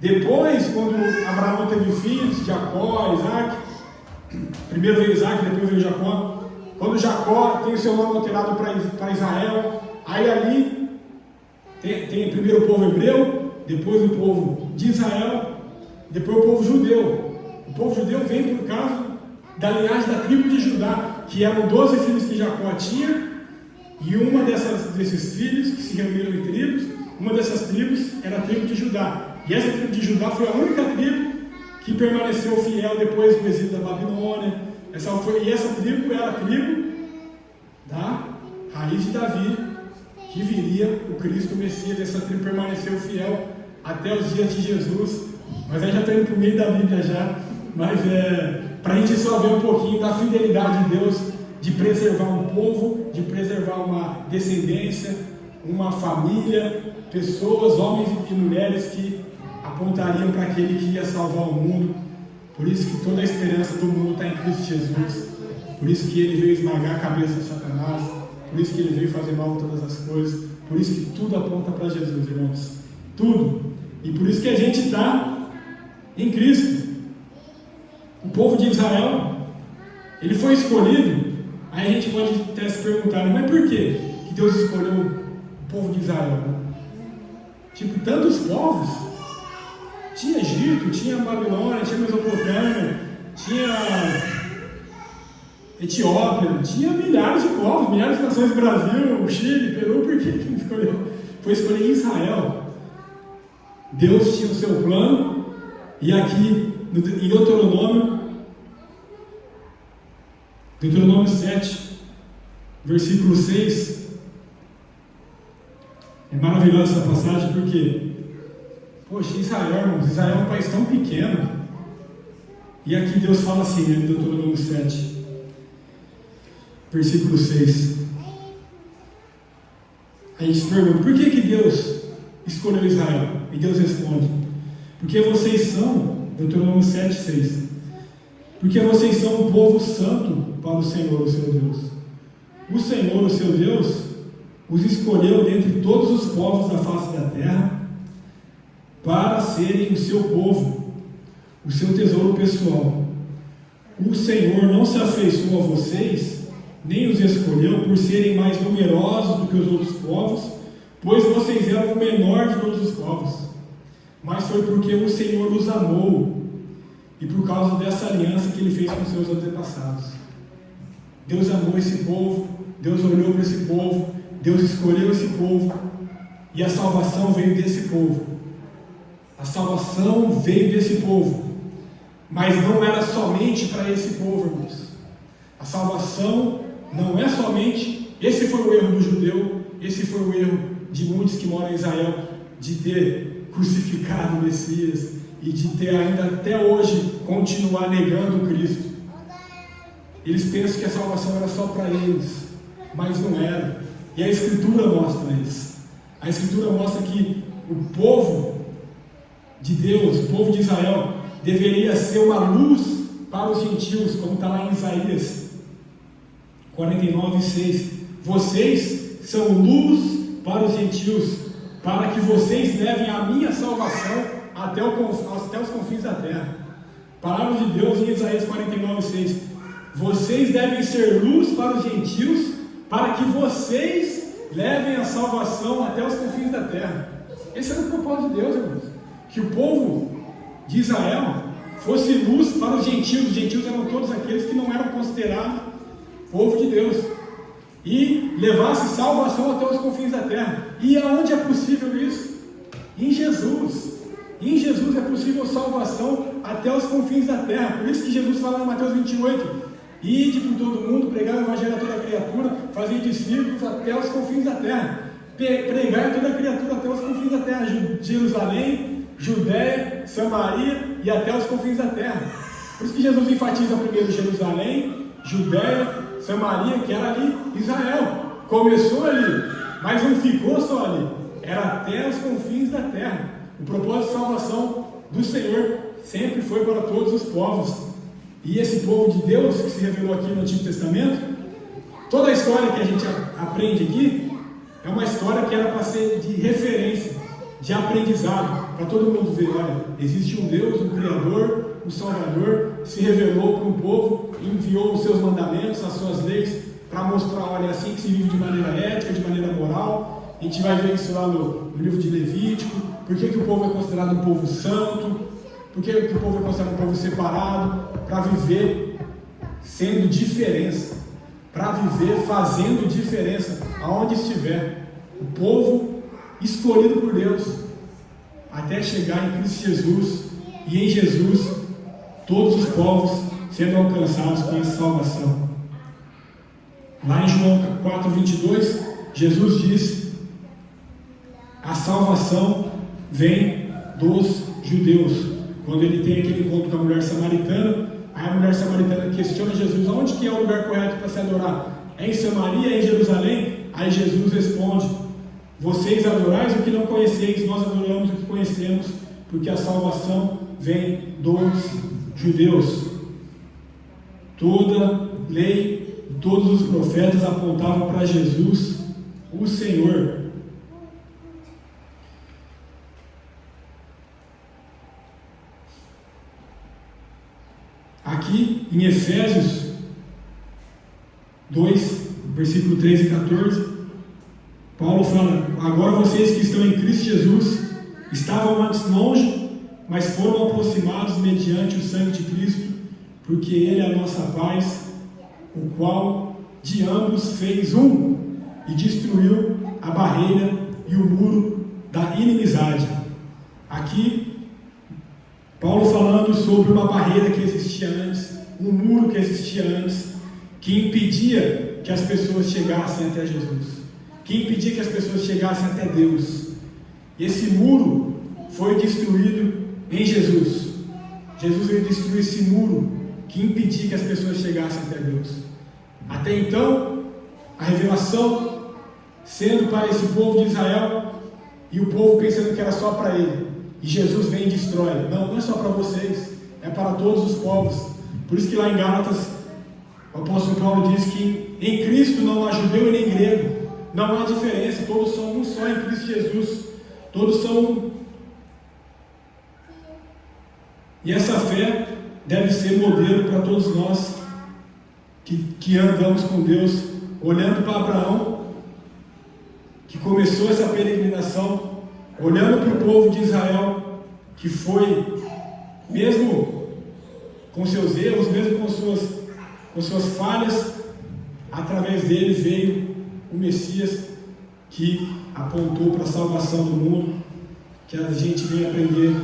S1: Depois, quando Abraão teve filhos, Jacó, Isaac, primeiro veio Isaac, depois veio Jacó. Quando Jacó tem o seu nome alterado para Israel, aí ali tem primeiro o povo hebreu, depois o povo de Israel, depois o povo judeu. O povo judeu vem por causa da linhagem da tribo de Judá, que eram 12 filhos que Jacó tinha, e uma desses filhos que se reuniram em tribos, uma dessas tribos era a tribo de Judá. E essa tribo de Judá foi a única tribo que permaneceu fiel depois do exílio da Babilônia. Essa tribo era a tribo da raiz de Davi, que viria o Cristo, o Messias. Essa tribo permaneceu fiel até os dias de Jesus. Mas aí já está indo para o meio da Bíblia já. Mas para a gente só ver um pouquinho da fidelidade de Deus, de preservar um povo, de preservar uma descendência, uma família, pessoas, homens e mulheres que apontariam para aquele que ia salvar o mundo. Por isso que toda a esperança do mundo está em Cristo Jesus. Por isso que ele veio esmagar a cabeça de Satanás. Por isso que ele veio fazer mal a todas as coisas. Por isso que tudo aponta para Jesus, irmãos. Tudo. E por isso que a gente está em Cristo. O povo de Israel, ele foi escolhido. Aí a gente pode até se perguntar, mas por quê que Deus escolheu o povo de Israel? Tipo, tantos povos. Tinha Egito, tinha Babilônia, tinha Mesopotâmia, tinha Etiópia, tinha milhares de povos, milhares de nações, Brasil, Chile, Peru. Por que ele escolheu? Foi escolher Israel. Deus tinha o seu plano. E aqui em Deuteronômio 7, versículo 6, é maravilhosa essa passagem, porque, poxa, Israel, irmãos, Israel é um país tão pequeno, e aqui Deus fala assim, né, em Deuteronômio 7, versículo 6, a gente se pergunta, por que Deus escolheu Israel? E Deus responde, porque vocês são, Deuteronômio 7, 6, porque vocês são um povo santo para o Senhor, o seu Deus. O Senhor, o seu Deus, os escolheu dentre todos os povos da face da terra para serem o seu povo, o seu tesouro pessoal. O Senhor não se afeiçoou a vocês, nem os escolheu por serem mais numerosos do que os outros povos, pois vocês eram o menor de todos os povos, mas foi porque o Senhor os amou e por causa dessa aliança que Ele fez com seus antepassados. Deus amou esse povo, Deus olhou para esse povo, Deus escolheu esse povo, e a salvação veio desse povo. A salvação veio desse povo, mas não era somente para esse povo, irmãos. A salvação não é somente, esse foi o erro do judeu, esse foi o erro de muitos que moram em Israel, de ter crucificado o Messias, e de ter ainda até hoje continuar negando Cristo. Eles pensam que a salvação era só para eles, mas não era. E a Escritura mostra isso. A Escritura mostra que o povo de Deus, o povo de Israel, deveria ser uma luz para os gentios, como está lá em Isaías 49:6. Vocês são luz para os gentios, para que vocês levem a minha salvação até os confins da terra. Palavra de Deus em Isaías 49:6. Vocês devem ser luz para os gentios, para que vocês levem a salvação até os confins da terra. Esse era o propósito de Deus, irmãos. Que o povo de Israel fosse luz para os gentios. Os gentios eram todos aqueles que não eram considerados povo de Deus, e levasse salvação até os confins da terra. E aonde é possível isso? Em Jesus. Em Jesus é possível salvação até os confins da terra. Por isso que Jesus fala em Mateus 28: ide por todo mundo, pregar o evangelho a toda criatura, fazer discípulos até os confins da terra. Pregar a toda criatura até os confins da terra. Jerusalém, Judéia, Samaria e até os confins da terra. Por isso que Jesus enfatiza primeiro Jerusalém, Judéia, Samaria, que era ali Israel. Começou ali, mas não ficou só ali. Era até os confins da terra. O propósito de salvação do Senhor sempre foi para todos os povos. E esse povo de Deus que se revelou aqui no Antigo Testamento, toda a história que a gente aprende aqui é uma história que era para ser de referência, de aprendizado, para todo mundo ver, olha, existe um Deus, um Criador, um Salvador, que se revelou para um povo, enviou os seus mandamentos, as suas leis, para mostrar, olha, é assim que se vive de maneira ética, de maneira moral. A gente vai ver isso lá no livro de Levítico. Por que o povo é considerado um povo santo? Por que o povo é considerado um povo separado? Para viver sendo diferença, para viver fazendo diferença aonde estiver. O povo escolhido por Deus, até chegar em Cristo Jesus, e em Jesus todos os povos sendo alcançados com essa salvação. Lá em João 4:22, Jesus diz: a salvação vem dos judeus. Quando ele tem aquele encontro com a mulher samaritana, aí a mulher samaritana questiona Jesus: aonde que é o lugar correto para se adorar? É em Samaria, é em Jerusalém? Aí Jesus responde: Vocês adorais o que não conheceis, nós adoramos o que conhecemos, porque a salvação vem dos judeus. Toda lei e todos os profetas apontavam para Jesus, o Senhor. Aqui em Efésios 2, versículo 13 e 14, Paulo fala: agora vocês que estão em Cristo Jesus estavam antes longe, mas foram aproximados mediante o sangue de Cristo, porque Ele é a nossa paz, o qual de ambos fez um e destruiu a barreira e o muro da inimizade. Aqui, Paulo falando sobre uma barreira que existia antes, um muro que existia antes, que impedia que as pessoas chegassem até Jesus, que impedia que as pessoas chegassem até Deus. E esse muro foi destruído em Jesus. Jesus veio destruir esse muro que impedia que as pessoas chegassem até Deus. Até então, a revelação sendo para esse povo de Israel, e o povo pensando que era só para ele. E Jesus vem e destrói. Não, não é só para vocês, é para todos os povos. Por isso que lá em Gálatas, o apóstolo Paulo diz que em Cristo não há judeu e nem grego, não há diferença, todos são um só em Cristo Jesus, todos são um. E essa fé deve ser modelo para todos nós que andamos com Deus, olhando para Abraão, que começou essa peregrinação, olhando para o povo de Israel, que foi, mesmo com seus erros, mesmo com suas falhas, através dele veio o Messias, que apontou para a salvação do mundo, que a gente vem aprender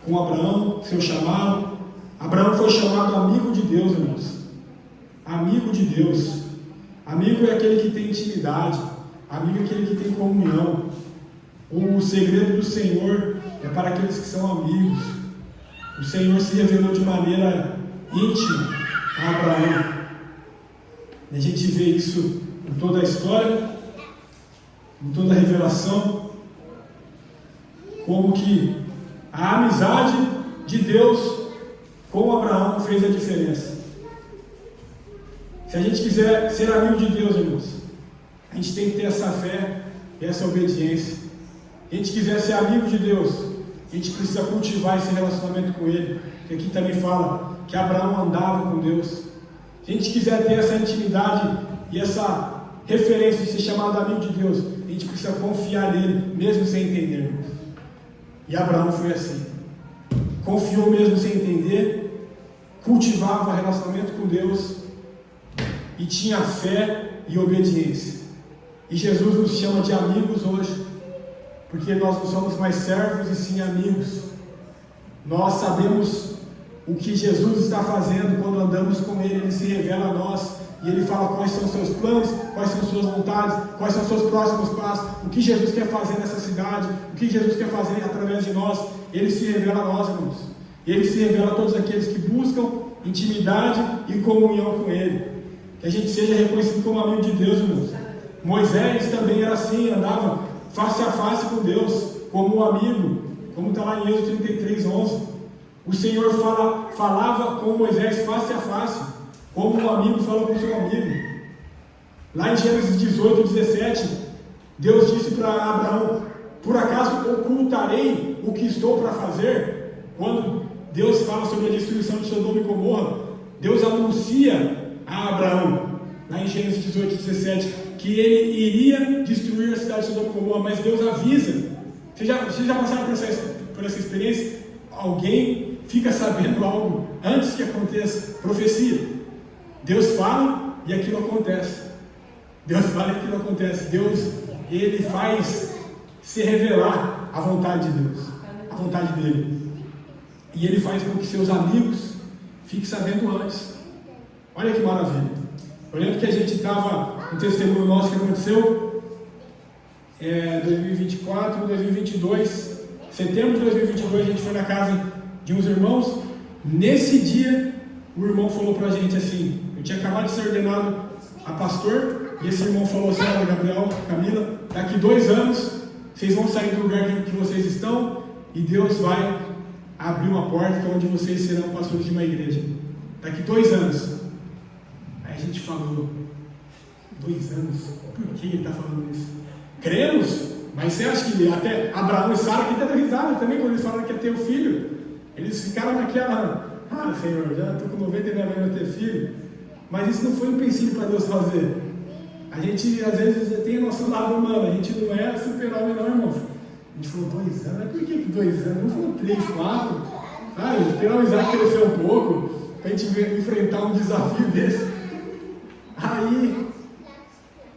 S1: com Abraão, seu chamado. Abraão foi chamado amigo de Deus, irmãos. Amigo de Deus. Amigo é aquele que tem intimidade. Amigo é aquele que tem comunhão. O segredo do Senhor é para aqueles que são amigos. O Senhor se revelou de maneira íntima a Abraão. E a gente vê isso em toda a história, em toda a revelação, como que a amizade de Deus com Abraão fez a diferença. Se a gente quiser ser amigo de Deus, irmãos, a gente tem que ter essa fé e essa obediência. Se a gente quiser ser amigo de Deus, a gente precisa cultivar esse relacionamento com Ele, que aqui também fala que Abraão andava com Deus. Se a gente quiser ter essa intimidade e essa referência de ser chamado amigo de Deus, a gente precisa confiar nele, mesmo sem entender, irmãos. E Abraão foi assim. Confiou mesmo sem entender, cultivava relacionamento com Deus e tinha fé e obediência. E Jesus nos chama de amigos hoje, porque nós não somos mais servos e sim amigos. Nós sabemos o que Jesus está fazendo quando andamos com Ele. Ele se revela a nós e Ele fala quais são os seus planos, quais são as suas vontades, quais são os seus próximos passos, o que Jesus quer fazer nessa cidade, o que Jesus quer fazer através de nós. Ele se revela a nós, irmãos. Ele se revela a todos aqueles que buscam intimidade e comunhão com Ele. Que a gente seja reconhecido como amigo de Deus, irmãos. Moisés também era assim, andava face a face com Deus, como um amigo, como está lá em Êxodo 33:11. O Senhor falava com Moisés face a face, como um amigo fala com seu amigo. Lá em Gênesis 18:17, Deus disse para Abraão: por acaso ocultarei o que estou para fazer? Quando Deus fala sobre a destruição de Sodoma e Gomorra, Deus anuncia a Abraão, lá em Gênesis 18:17, que ele iria destruir a cidade de Sodoma e Gomorra, mas Deus avisa. Vocês já passaram por essa experiência? Alguém fica sabendo algo antes que aconteça. Profecia. Deus fala e aquilo acontece. Deus fala e aquilo acontece. Deus, Ele faz se revelar a vontade de Deus, a vontade dEle. E Ele faz com que seus amigos fiquem sabendo antes. Olha que maravilha. Eu lembro que a gente estava no testemunho nosso que aconteceu 2024, 2022, setembro de 2022, a gente foi na casa de uns irmãos. Nesse dia, o irmão falou pra gente assim: eu tinha acabado de ser ordenado a pastor, E esse irmão falou assim: olha, Gabriel, Camila, daqui 2 anos vocês vão sair do lugar que vocês estão e Deus vai abrir uma porta que é onde vocês serão pastores de uma igreja. Daqui 2 anos. Aí a gente falou: 2 anos? Por que ele está falando isso? Cremos, mas você acha que até Abraão e Sara que deram risada também quando eles falaram que ia ter o filho? Eles ficaram naquela: ah, Senhor, já estou com 99 anos para ter filho. Mas isso não foi um princípio para Deus fazer. A gente às vezes tem o nosso lado humano, a gente não é super-homem não, irmão. A gente falou 2 anos, mas por que 2 anos? Não falou 3, 4, sabe? Esperar o Isaac crescer um pouco, para a gente enfrentar um desafio desse. Aí,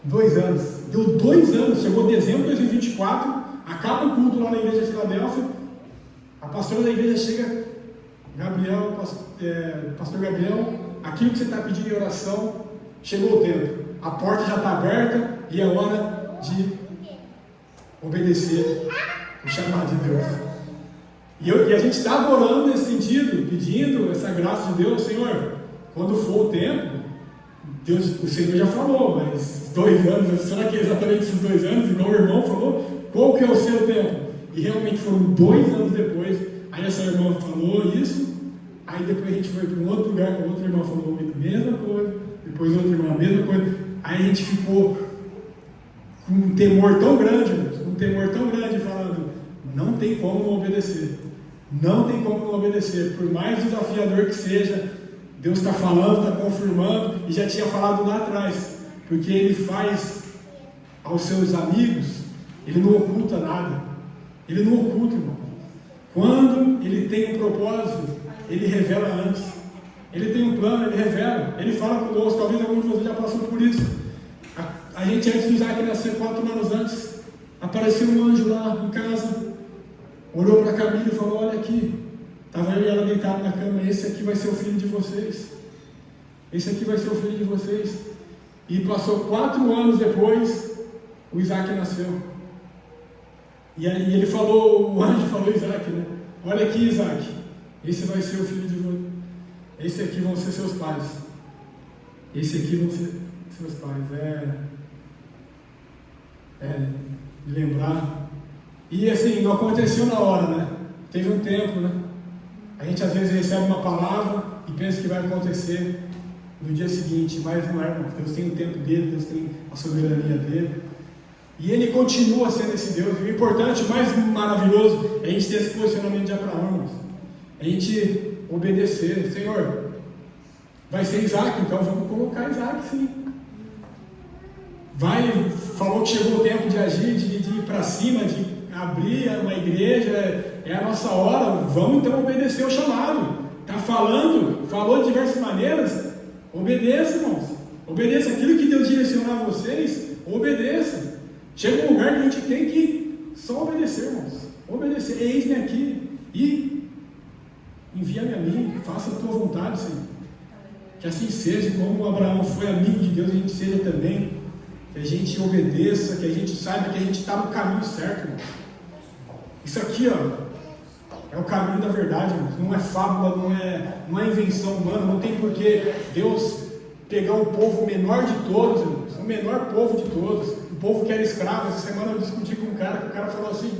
S1: 2 anos, deu 2 anos, chegou dezembro de 2024, acaba o culto lá na igreja de Filadélfia, a pastora da igreja chega: Gabriel, pastor Gabriel, aquilo que você está pedindo em oração, chegou o tempo, a porta já está aberta e é hora de obedecer o chamado de Deus. E a gente estava orando nesse sentido, pedindo essa graça de Deus: Senhor, quando for o tempo, Deus, o Senhor já falou, mas 2 anos, será que é exatamente esses 2 anos, igual o irmão falou? Qual que é o seu tempo? E realmente foram 2 anos depois. Aí essa irmã falou isso, aí depois a gente foi para um outro lugar, com outra irmã falou a mesma coisa, depois outra irmã a mesma coisa. Aí a gente ficou com um temor tão grande, falando: não tem como não obedecer. Não tem como não obedecer. Por mais desafiador que seja, Deus está falando, está confirmando, e já tinha falado lá atrás, porque Ele faz aos seus amigos, Ele não oculta nada. Ele não oculta, irmão. Quando Ele tem um propósito, Ele revela antes. Ele tem um plano, Ele revela. Ele fala conosco. Talvez alguns de vocês já passou por isso. A gente, antes de Isaac nascer, 4 anos antes, apareceu um anjo lá em casa, olhou para Camila e falou: olha aqui, estava eu e ela deitado na cama, esse aqui vai ser o filho de vocês. Esse aqui vai ser o filho de vocês. E passou 4 anos depois, o Isaac nasceu. E aí ele falou, o anjo falou: Isaac, né? Olha aqui, Isaac, esse vai ser o filho de vocês. Esse aqui vão ser seus pais. Esse aqui vão ser seus pais. Lembrar. E assim, não aconteceu na hora, né? Teve um tempo, né? A gente às vezes recebe uma palavra e pensa que vai acontecer no dia seguinte, mas não é, irmão. Deus tem o tempo dele, Deus tem a soberania dele. E Ele continua sendo esse Deus. E o importante, o mais maravilhoso, é a gente ter esse posicionamento de Abraão, irmãos. A gente obedecer. Senhor, vai ser Isaac, então vamos colocar Isaac, sim. Falou que chegou o tempo de agir, de ir para cima, de abrir uma igreja, é a nossa hora, vamos então obedecer o chamado. Está falou de diversas maneiras, obedeça, irmãos. Obedeça aquilo que Deus direcionar a vocês, obedeça. Chega um lugar que a gente tem que só obedecer, irmãos. Obedecer, eis-me aqui, e envia-me a mim, faça a tua vontade, Senhor. Que assim seja, como Abraão foi amigo de Deus, a gente seja também. Que a gente obedeça, que a gente saiba que a gente está no caminho certo, irmãos. Isso aqui, é o caminho da verdade, irmãos. Não é fábula, não é invenção humana, não tem porquê Deus pegar o povo menor de todos, irmãos, o menor povo de todos, o povo que era escravo. Essa semana eu discuti com um cara, que o cara falou assim,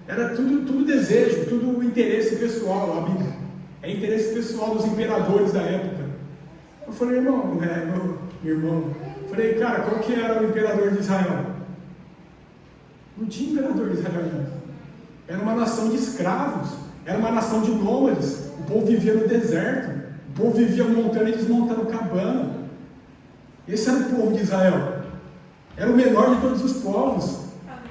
S1: era tudo desejo, tudo interesse pessoal, a Bíblia. É interesse pessoal dos imperadores da época. Eu falei: irmão, falei: cara, qual que era o imperador de Israel? Não tinha imperador de Israel, não. Era uma nação de escravos, era uma nação de nômades. O povo vivia no deserto, o povo vivia montando e desmontando cabana. Esse era o povo de Israel. Era o menor de todos os povos.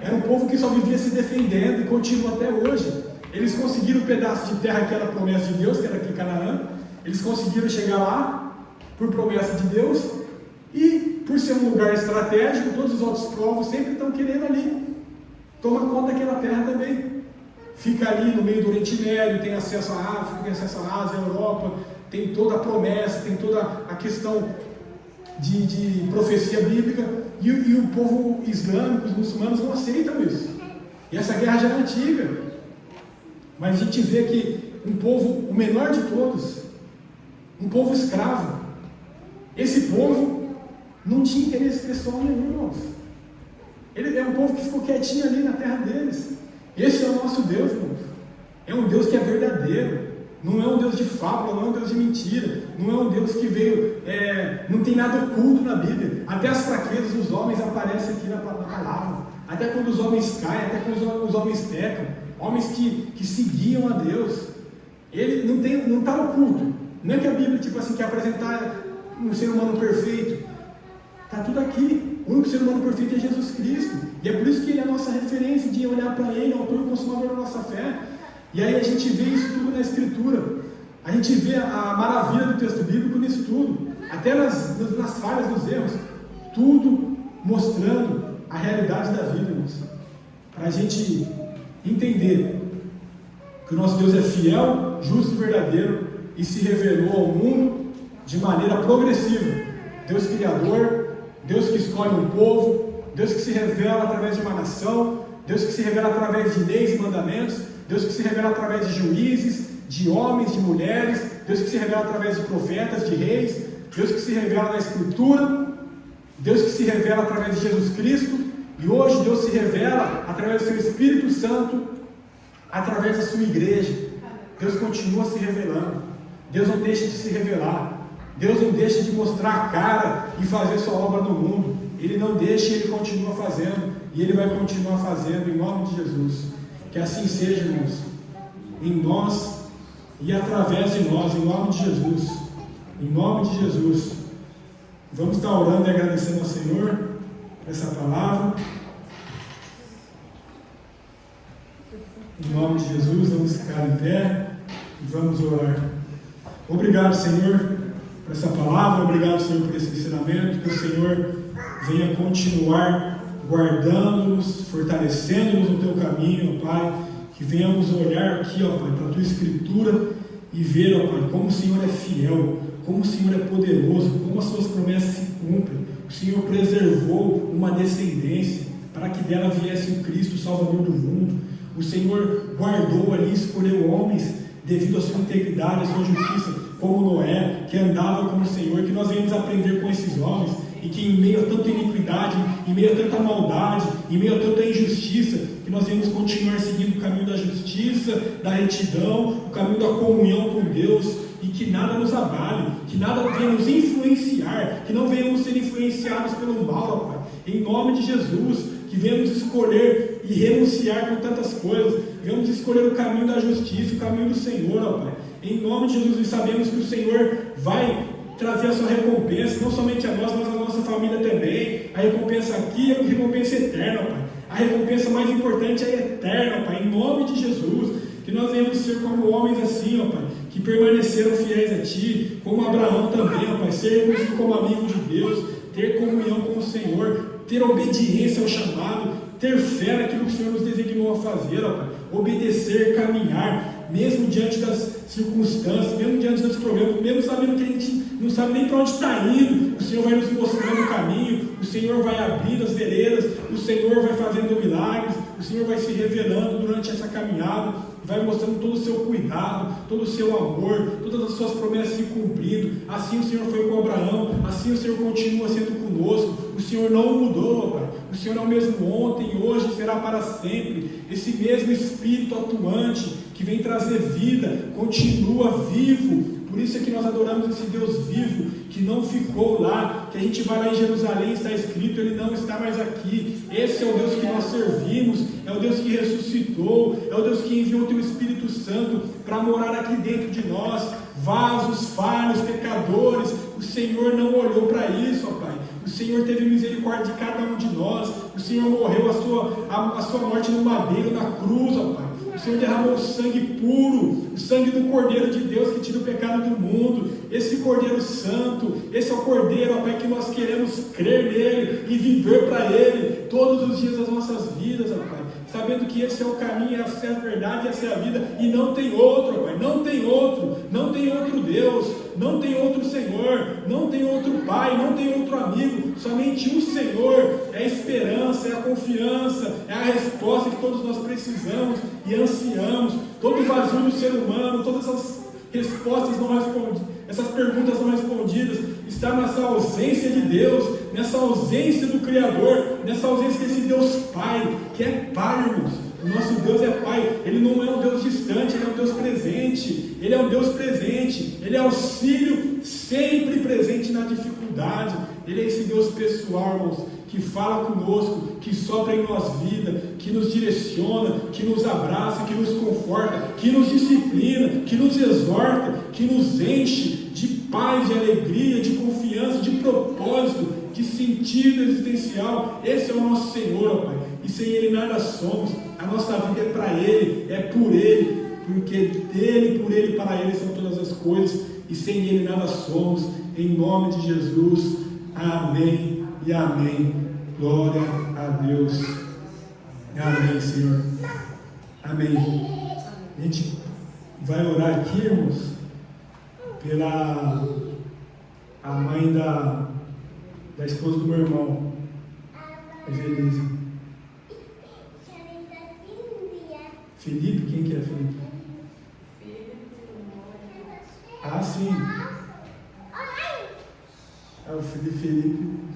S1: Era um povo que só vivia se defendendo e continua até hoje. Eles conseguiram um pedaço de terra que era a promessa de Deus, que era aqui em Canaã. Eles conseguiram chegar lá por promessa de Deus, e por ser um lugar estratégico, todos os outros povos sempre estão querendo ali tomar conta daquela terra também. Fica ali no meio do Oriente Médio, tem acesso à África, tem acesso à Ásia, à Europa, tem toda a promessa, tem toda a questão de profecia bíblica, e o povo islâmico, os muçulmanos não aceitam isso. E essa guerra já é antiga, mas a gente vê que um povo, o menor de todos, um povo escravo, esse povo não tinha interesse pessoal nenhum, irmãos. Ele é um povo que ficou quietinho ali na terra deles. Esse é o nosso Deus, irmãos. É um Deus que é verdadeiro. Não é um Deus de fábula, não é um Deus de mentira. Não é um Deus que veio, não tem nada oculto na Bíblia. Até as fraquezas dos homens aparecem aqui na palavra. Até quando os homens caem, até quando os homens pecam. Homens que seguiam a Deus. Ele não está oculto. Não é que a Bíblia, quer apresentar um ser humano perfeito. Está tudo aqui. O único ser humano perfeito é Jesus Cristo. E é por isso que ele é a nossa referência de olhar para ele, autor e consumador da nossa fé. E aí a gente vê isso tudo na Escritura. A gente vê a maravilha do texto bíblico nisso tudo. Até nas falhas, nos erros. Tudo mostrando a realidade da vida, irmãos. Para a gente entender que o nosso Deus é fiel, justo e verdadeiro e se revelou ao mundo de maneira progressiva. Deus criador, Deus que escolhe um povo, Deus que se revela através de uma nação, Deus que se revela através de leis e mandamentos, Deus que se revela através de juízes, de homens, de mulheres, Deus que se revela através de profetas, de reis, Deus que se revela na Escritura, Deus que se revela através de Jesus Cristo, e hoje Deus se revela através do seu Espírito Santo, através da sua igreja. Deus continua se revelando, Deus não deixa de se revelar, Deus não deixa de mostrar a cara e fazer sua obra no mundo. Ele não deixa, Ele continua fazendo, e Ele vai continuar fazendo em nome de Jesus. Que assim seja, irmãos, em nós e através de nós, em nome de Jesus. Em nome de Jesus. Vamos estar orando e agradecendo ao Senhor por essa palavra. Em nome de Jesus, vamos ficar em pé e vamos orar. Obrigado, Senhor, por essa palavra. Obrigado, Senhor, por esse ensinamento. Que o Senhor venha continuar guardando-nos, fortalecendo-nos no Teu caminho, ó Pai. Que venhamos olhar aqui, ó Pai, para a Tua Escritura e ver, ó Pai, como o Senhor é fiel, como o Senhor é poderoso, como as Suas promessas se cumprem. O Senhor preservou uma descendência para que dela viesse o Cristo, o Salvador do mundo. O Senhor guardou ali, escolheu homens devido à sua integridade, à sua justiça, como Noé, que andava com o Senhor, que nós venhamos aprender com esses homens, e que em meio a tanta iniquidade, em meio a tanta maldade, em meio a tanta injustiça, que nós venhamos continuar seguindo o caminho da justiça, da retidão, o caminho da comunhão com Deus, e que nada nos abale, que nada venha nos influenciar, que não venhamos ser influenciados pelo mal, ó Pai. Em nome de Jesus, que venhamos escolher e renunciar com tantas coisas, venhamos escolher o caminho da justiça, o caminho do Senhor, ó Pai. Em nome de Jesus, e sabemos que o Senhor vai trazer a sua recompensa, não somente a nós, mas a nossa família também. A recompensa aqui é uma recompensa eterna, ó Pai. A recompensa mais importante é eterna, ó Pai. Em nome de Jesus, que nós venhamos ser como homens assim, ó Pai, que permaneceram fiéis a Ti, como Abraão também, ó Pai, sermos como amigo de Deus, ter comunhão com o Senhor, ter obediência ao chamado, ter fé naquilo que o Senhor nos designou a fazer, ó Pai, obedecer, caminhar, mesmo diante das circunstâncias, mesmo diante dos problemas, mesmo sabendo que a gente não sabe nem para onde está indo, o Senhor vai nos mostrando o caminho, o Senhor vai abrindo as veredas, o Senhor vai fazendo milagres, o Senhor vai se revelando durante essa caminhada, vai mostrando todo o seu cuidado, todo o seu amor, todas as suas promessas se cumprindo. Assim o Senhor foi com Abraão, assim o Senhor continua sendo conosco. O Senhor não mudou, Pai. O Senhor é o mesmo ontem, hoje e será para sempre. Esse mesmo Espírito atuante que vem trazer vida, continua vivo. Por isso é que nós adoramos esse Deus vivo, que não ficou lá, que a gente vai lá em Jerusalém, está escrito, Ele não está mais aqui. Esse é o Deus que nós servimos, é o Deus que ressuscitou, é o Deus que enviou o Teu Espírito Santo para morar aqui dentro de nós, vasos, falhos, pecadores. O Senhor não olhou para isso, ó Pai. O Senhor teve misericórdia de cada um de nós. O Senhor morreu a sua morte no madeiro, na cruz, ó Pai. O Senhor derramou o sangue puro, o sangue do Cordeiro de Deus que tira o pecado do mundo. Esse Cordeiro Santo, esse é o Cordeiro, ó Pai, que nós queremos crer nele e viver para ele todos os dias das nossas vidas, ó Pai. Sabendo que esse é o caminho, essa é a verdade, essa é a vida, e não tem outro, ó Pai, não tem outro Deus, não tem outro Senhor, não tem outro Pai, não tem outro amigo, somente o Senhor é a esperança, é a confiança, é a resposta que todos nós precisamos e ansiamos. Todo vazio do ser humano, todas essas respostas não respondidas, essas perguntas não respondidas, está nessa ausência de Deus, nessa ausência do Criador, nessa ausência desse Deus Pai, que é Pai, irmãos. O nosso Deus é Pai, Ele não é um Deus distante, Ele é um Deus presente, Ele é um Deus presente, Ele é auxílio sempre presente na dificuldade, Ele é esse Deus pessoal, irmãos, que fala conosco, que sopra em nós vida, que nos direciona, que nos abraça, que nos conforta, que nos disciplina, que nos exorta, que nos enche de paz, de alegria, de confiança, de propósito, de sentido existencial. Esse é o nosso Senhor, ó Pai, e sem Ele nada somos. A nossa vida é para Ele, é por Ele, porque dele, por Ele, para Ele são todas as coisas, e sem Ele nada somos. Em nome de Jesus, amém e amém. Glória a Deus. Amém, Senhor. Amém. A gente vai orar aqui, irmãos, pela a mãe da esposa do meu irmão, Evelise. Felipe, quem que é Felipe? Ah, sim. É o Felipe.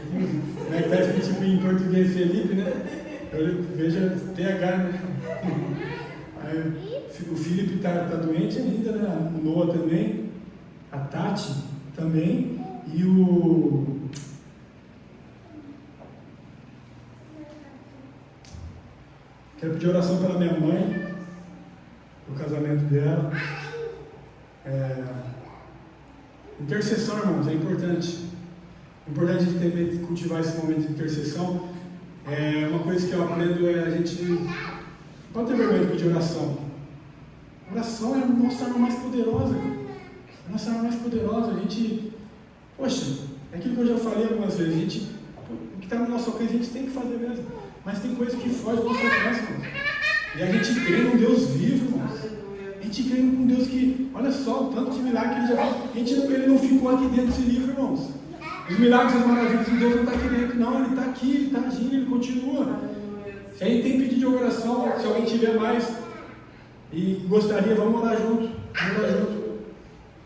S1: Como é que está escrito tipo, em português Felipe, né? Eu vejo TH, né? Aí, o Felipe está doente ainda, né? O Noah também. A Tati também. E o... Quero pedir oração pela minha mãe, o casamento dela. Intercessão, irmãos, é importante. É importante a gente cultivar esse momento de intercessão. Uma coisa que eu aprendo é a gente não pode ter vergonha de pedir oração. Oração é a nossa arma mais poderosa. A nossa arma mais poderosa. A gente, poxa, é aquilo que eu já falei algumas vezes. A gente, o que está no nosso alcance a gente tem que fazer mesmo. Mas tem coisas que fogem do nosso alcance, irmãos. E a gente crê num Deus vivo, irmãos. A gente crê num Deus que, olha só, o tanto de milagre que Ele já fez. Ele não ficou aqui dentro desse livro, irmãos. Os milagres e as maravilhas de Deus não estão aqui dentro, não. Ele está aqui, Ele está agindo, Ele continua. Se a gente tem pedido de oração, se alguém tiver mais e gostaria, vamos orar junto. Vamos orar junto.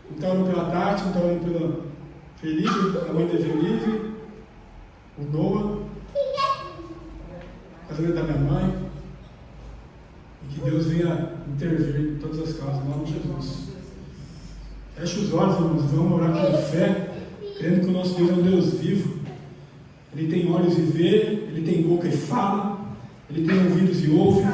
S1: Um está orando pela Tati, um está orando pela Felipe, a mãe da Evelise, o Noah, o casamento da minha mãe. E que Deus venha intervir em todas as causas, em nome de Jesus. Feche os olhos, irmãos, vamos orar com fé, crendo que o nosso Deus é um Deus vivo. Ele tem olhos e vê, Ele tem boca e fala, Ele tem ouvidos e ouve.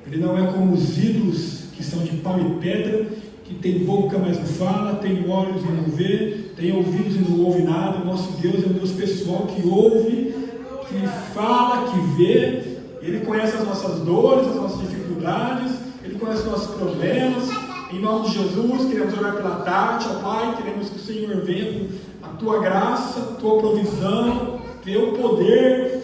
S1: Ele não é como os ídolos que são de pau e pedra, que tem boca mas não fala, tem olhos e não vê, tem ouvidos e não ouve nada. O nosso Deus é um Deus pessoal que ouve, que fala, que vê. Ele conhece as nossas dores, as nossas dificuldades, Ele conhece os nossos problemas. Em nome de Jesus, queremos orar pela Tati, ó Pai, queremos que o Senhor venha com a Tua graça, a Tua provisão, Teu poder,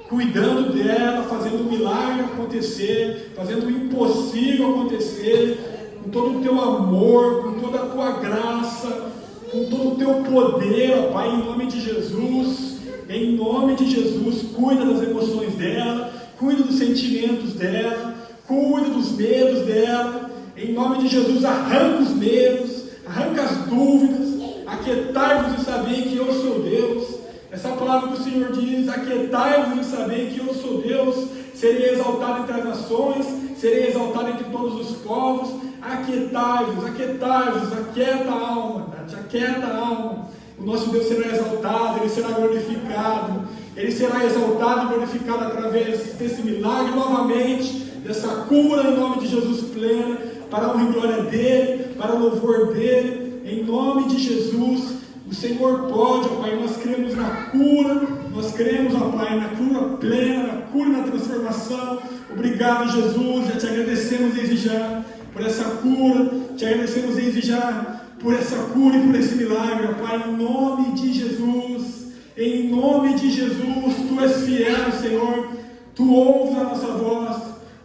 S1: cuidando dela, fazendo o milagre acontecer, fazendo o impossível acontecer, com todo o Teu amor, com toda a Tua graça, com todo o Teu poder, ó Pai, em nome de Jesus. Em nome de Jesus, cuida das emoções dela, cuida dos sentimentos dela, cuida dos medos dela. Em nome de Jesus, arranca os medos, arranca as dúvidas, aquietai-vos e sabei que eu sou Deus. Essa palavra que o Senhor diz, aquietai-vos e sabei que eu sou Deus. Serei exaltado entre as nações, serei exaltado entre todos os povos. Aquietai-vos, aquietai-vos, aquieta a alma, aquieta a alma. O nosso Deus será exaltado, Ele será glorificado, Ele será exaltado e glorificado através desse milagre novamente, dessa cura em nome de Jesus plena, para a honra e glória dEle, para o louvor dEle, em nome de Jesus. O Senhor pode, ó Pai, nós cremos na cura, nós cremos, ó Pai, na cura plena, na cura e na transformação. Obrigado, Jesus, já te agradecemos desde já por essa cura, te agradecemos desde já por essa cura e por esse milagre, ó Pai, em nome de Jesus. Em nome de Jesus, Tu és fiel, Senhor, Tu ouves a nossa voz,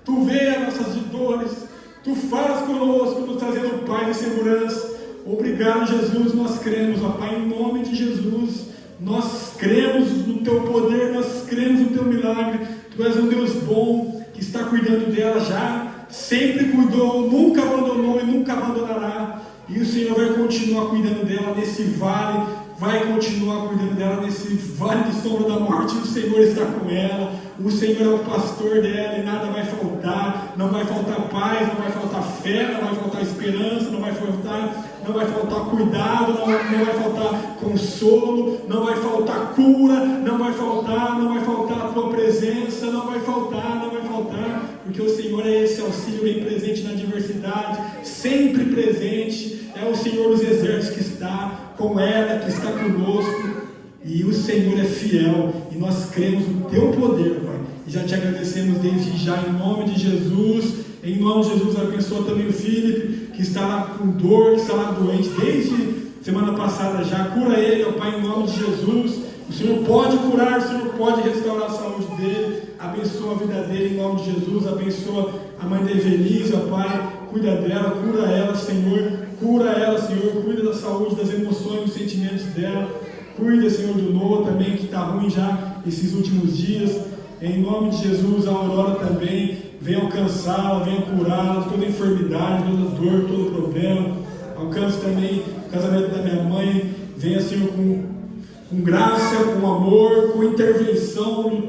S1: Tu vê as nossas dores, Tu falas conosco, nos trazendo paz e segurança. Obrigado, Jesus, nós cremos, ó Pai, em nome de Jesus, nós cremos no Teu poder, nós cremos no Teu milagre. Tu és um Deus bom, que está cuidando dela já, sempre cuidou, nunca abandonou e nunca abandonará. E o Senhor vai continuar cuidando dela nesse vale, vai continuar cuidando dela nesse vale de sombra da morte. O Senhor está com ela, o Senhor é o pastor dela e nada vai faltar. Não vai faltar paz, não vai faltar fé, não vai faltar esperança, não vai faltar cuidado, não vai faltar consolo, não vai faltar cura, não vai faltar a tua presença, não vai faltar, porque o Senhor é esse auxílio bem presente na adversidade, sempre presente. É o Senhor dos exércitos que está com ela, que está conosco, e o Senhor é fiel, e nós cremos no teu poder, Pai, e já te agradecemos desde já, em nome de Jesus. Em nome de Jesus, abençoa também o Felipe, que está lá com dor, que está lá doente, desde semana passada já, cura ele, ó Pai, em nome de Jesus. O Senhor pode curar, o Senhor pode restaurar a saúde dele, abençoa a vida dele em nome de Jesus, abençoa a mãe da Evelise, ó Pai, cuida dela, cura ela, Senhor, cuida da saúde, das emoções, dos sentimentos dela, cuida, Senhor, do Noah também, que está ruim já esses últimos dias, em nome de Jesus. A Aurora também, venha alcançá-la, venha curá-la, toda enfermidade, toda dor, todo problema. Alcance também o casamento da minha mãe, venha, Senhor, com graça, com amor, com intervenção do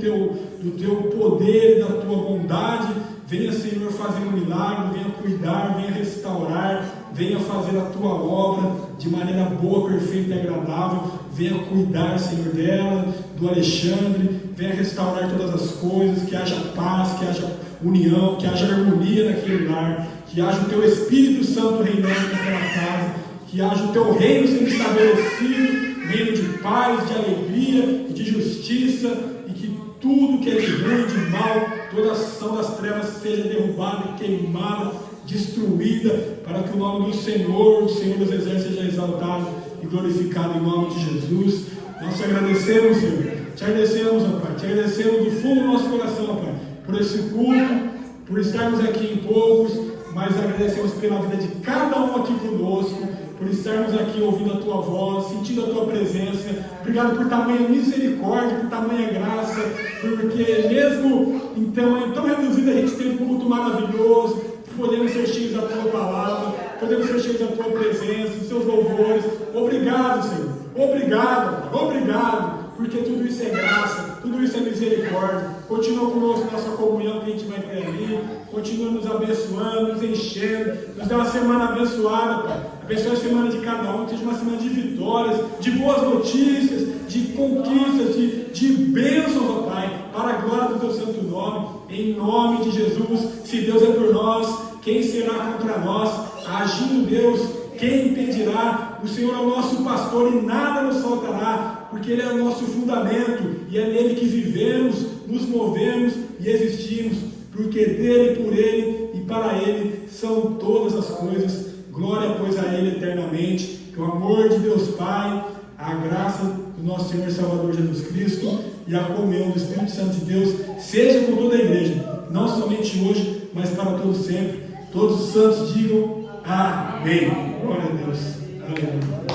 S1: teu poder, da tua bondade. Venha, Senhor, fazer um milagre, venha cuidar, venha restaurar, venha fazer a tua obra de maneira boa, perfeita e agradável. Venha cuidar, Senhor, dela, do Alexandre, venha restaurar todas as coisas, que haja paz, que haja união, que haja harmonia naquele lar, que haja o teu Espírito Santo reinando naquela casa, que haja o teu reino sendo estabelecido, reino de paz, de alegria e de justiça, e que tudo que é de ruim, de mal, toda ação das trevas seja derrubada e queimada, destruída, para que o nome do Senhor dos exércitos, seja exaltado e glorificado em nome de Jesus. Nós te agradecemos, Senhor, te agradecemos, ó Pai, te agradecemos do fundo do nosso coração, ó Pai, por esse culto, por estarmos aqui em poucos, mas agradecemos pela vida de cada um aqui conosco, por estarmos aqui ouvindo a tua voz, sentindo a tua presença. Obrigado por tamanha misericórdia, por tamanha graça, porque mesmo em tamanho tão reduzido a gente tem um culto maravilhoso, podemos ser cheios da tua palavra, podemos ser cheios da tua presença, dos seus louvores. Obrigado, Senhor, obrigado, porque tudo isso é graça, tudo isso é misericórdia. Continua conosco nossa comunhão que a gente vai ter ali, continua nos abençoando, nos enchendo, nos dá uma semana abençoada, Pai. Abençoa a semana de cada um, que seja uma semana de vitórias, de boas notícias, de conquistas, de bênçãos, ó Pai, para a glória do teu santo nome, em nome de Jesus. Se Deus é por nós, quem será contra nós? Agindo Deus, quem impedirá? O Senhor é o nosso pastor e nada nos faltará, porque Ele é o nosso fundamento, e é nele que vivemos, nos movemos e existimos, porque dele, por Ele e para Ele são todas as coisas. Glória, pois, a Ele eternamente. Que o amor de Deus Pai, a graça do nosso Senhor e Salvador Jesus Cristo e a comunhão do Espírito Santo de Deus seja com toda a igreja, não somente hoje, mas para todos sempre. Todos os santos digam amém. Glória a Deus. Aleluia.